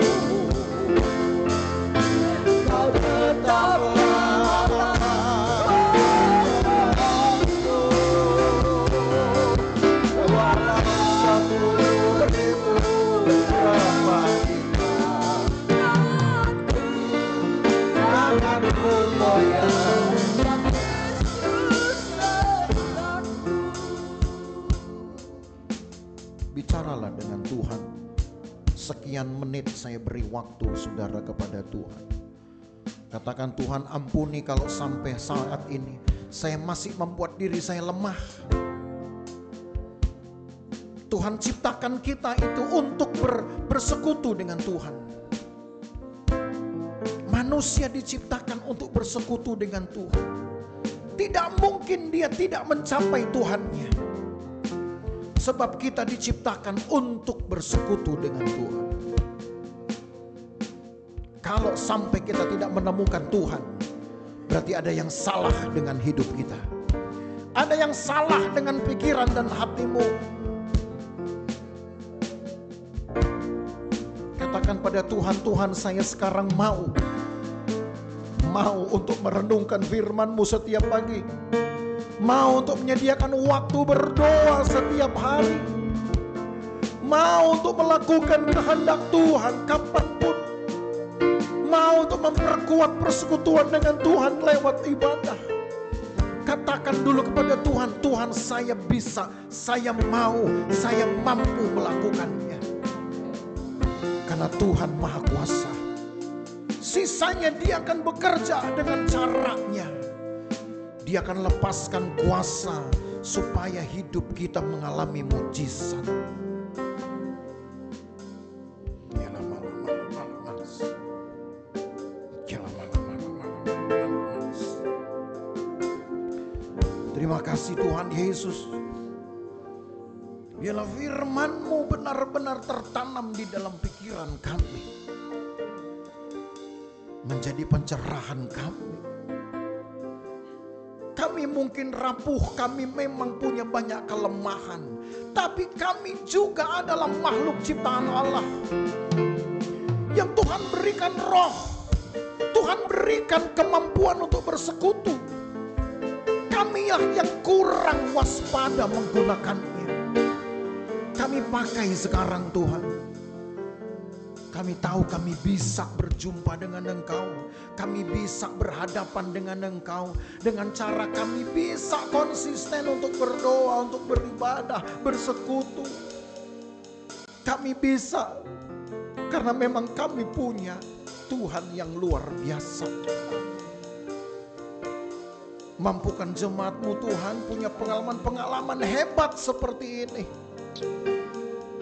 kau tetaplah penolongku. Walau 10.000 rebah di tanahku akan kugoyang. Bicaralah dengan Tuhan. Sekian menit saya beri waktu saudara kepada Tuhan. Katakan, Tuhan ampuni kalau sampai saat ini saya masih membuat diri saya lemah. Tuhan ciptakan kita itu untuk bersekutu dengan Tuhan. Manusia diciptakan untuk bersekutu dengan Tuhan. Tidak mungkin dia tidak mencapai Tuhannya. Sebab kita diciptakan untuk bersekutu dengan Tuhan. Kalau sampai kita tidak menemukan Tuhan, berarti ada yang salah dengan hidup kita. Ada yang salah dengan pikiran dan hatimu. Katakan pada Tuhan, Tuhan saya sekarang mau untuk merenungkan firman-Mu setiap pagi. Mau untuk menyediakan waktu berdoa setiap hari. Mau untuk melakukan kehendak Tuhan kapanpun. Mau untuk memperkuat persekutuan dengan Tuhan lewat ibadah. Katakan dulu kepada Tuhan, Tuhan saya bisa, saya mau, saya mampu melakukannya. Karena Tuhan Maha Kuasa. Sisanya dia akan bekerja dengan caranya. Dia akan lepaskan kuasa supaya hidup kita mengalami mujizat. Terima kasih Tuhan Yesus. Biarlah firman-Mu benar-benar tertanam di dalam pikiran kami. Menjadi pencerahan kami. Kami mungkin rapuh, kami memang punya banyak kelemahan. Tapi kami juga adalah makhluk ciptaan Allah. Yang Tuhan berikan roh. Tuhan berikan kemampuan untuk bersekutu. Kami yang kurang waspada menggunakannya. Kami pakai sekarang Tuhan. Kami tahu kami bisa berjumpa dengan Engkau. Kami bisa berhadapan dengan Engkau. Dengan cara kami bisa konsisten untuk berdoa, untuk beribadah, bersekutu. Kami bisa. Karena memang kami punya Tuhan yang luar biasa. Mampukan jemaat-Mu Tuhan punya pengalaman-pengalaman hebat seperti ini.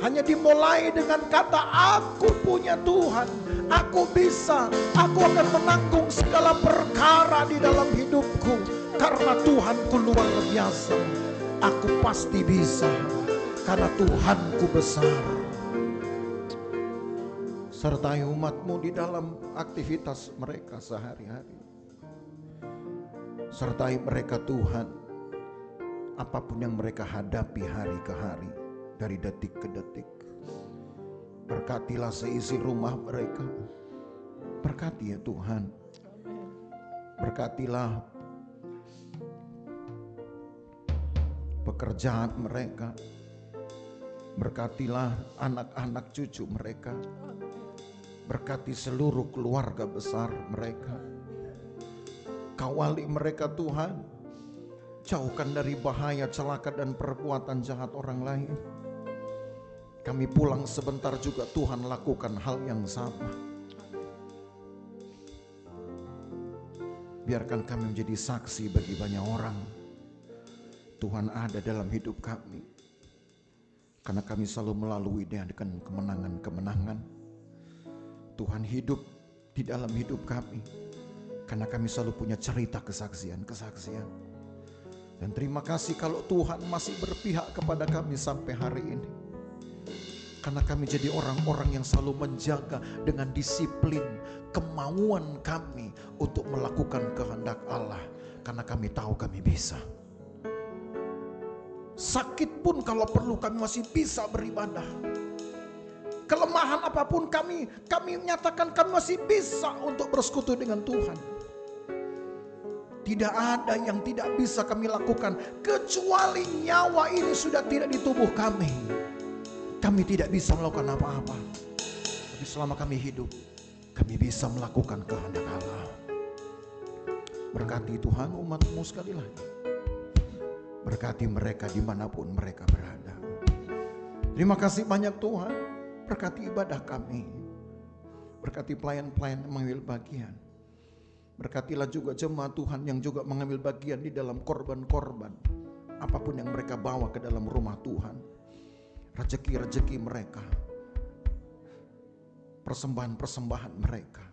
Hanya dimulai dengan kata, aku punya Tuhan, aku bisa, aku akan menanggung segala perkara di dalam hidupku. Karena Tuhanku luar biasa, aku pasti bisa, karena Tuhanku besar. Sertai umat-Mu di dalam aktivitas mereka sehari-hari. Sertai mereka Tuhan, apapun yang mereka hadapi hari ke hari, dari detik ke detik. Berkatilah seisi rumah mereka. Berkati ya Tuhan. Berkatilah pekerjaan mereka. Berkatilah anak-anak cucu mereka. Berkati seluruh keluarga besar mereka. Kawali mereka Tuhan. Jauhkan dari bahaya, celaka dan perbuatan jahat orang lain. Kami pulang sebentar juga Tuhan lakukan hal yang sama. Biarkan kami menjadi saksi bagi banyak orang. Tuhan ada dalam hidup kami. Karena kami selalu melalui dengan kemenangan-kemenangan. Tuhan hidup di dalam hidup kami. Karena kami selalu punya cerita kesaksian-kesaksian. Dan terima kasih kalau Tuhan masih berpihak kepada kami sampai hari ini. Karena kami jadi orang-orang yang selalu menjaga dengan disiplin kemauan kami untuk melakukan kehendak Allah. Karena kami tahu kami bisa. Sakit pun kalau perlu kami masih bisa beribadah. Kelemahan apapun kami menyatakan kami masih bisa untuk bersekutu dengan Tuhan. Tidak ada yang tidak bisa kami lakukan kecuali nyawa ini sudah tidak di tubuh kami. Kami tidak bisa melakukan apa-apa. Tapi selama kami hidup, kami bisa melakukan kehendak Allah. Berkati Tuhan umat-Mu sekali lagi. Berkati mereka dimanapun mereka berada. Terima kasih banyak Tuhan. Berkati ibadah kami. Berkati pelayan-pelayan yang mengambil bagian. Berkatilah juga jemaat Tuhan yang juga mengambil bagian di dalam korban-korban. Apapun yang mereka bawa ke dalam rumah Tuhan. rejeki-rejeki mereka, persembahan-persembahan mereka,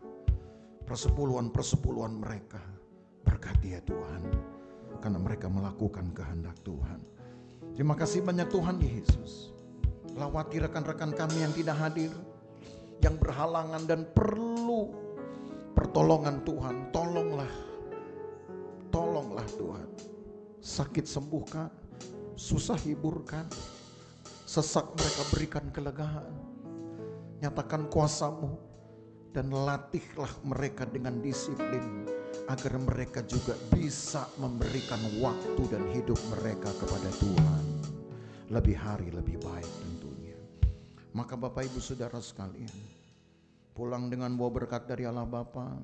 persepuluhan-persepuluhan mereka. Berkati ya Tuhan, karena mereka melakukan kehendak Tuhan. Terima kasih banyak Tuhan Yesus. Lawati rekan-rekan kami yang tidak hadir, yang berhalangan dan perlu pertolongan Tuhan. Tolonglah Tuhan. Sakit sembuhkan, susah hiburkan, sesak mereka berikan kelegaan. Nyatakan kuasa-Mu dan latihlah mereka dengan disiplin, agar mereka juga bisa memberikan waktu dan hidup mereka kepada Tuhan. Lebih hari lebih baik tentunya. Maka Bapak Ibu Saudara sekalian, pulang dengan bawa berkat dari Allah Bapa,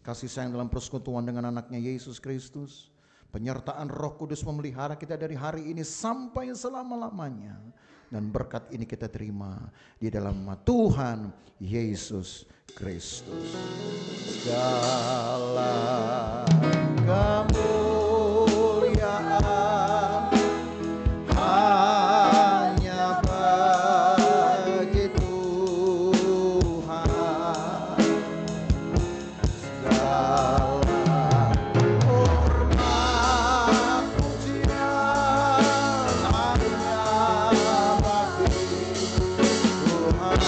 kasih sayang dalam persekutuan dengan anaknya Yesus Kristus, penyertaan Roh Kudus memelihara kita dari hari ini sampai selama-lamanya. Dan berkat ini kita terima di dalam nama Tuhan Yesus Kristus. Segala kemuliaan hanya bagi Tuhan. Segala hormat pujian hanya bagi Tuhan.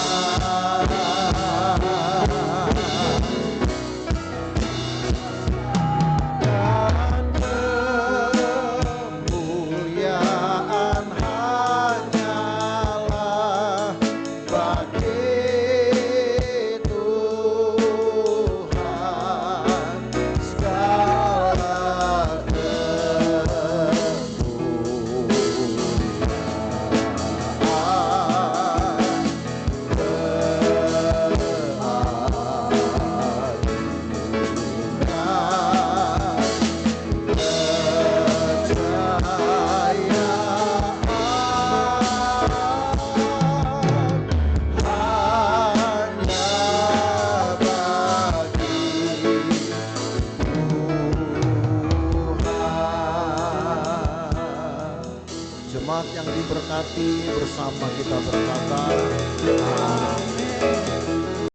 Jemaat yang diberkati bersama kita berkata,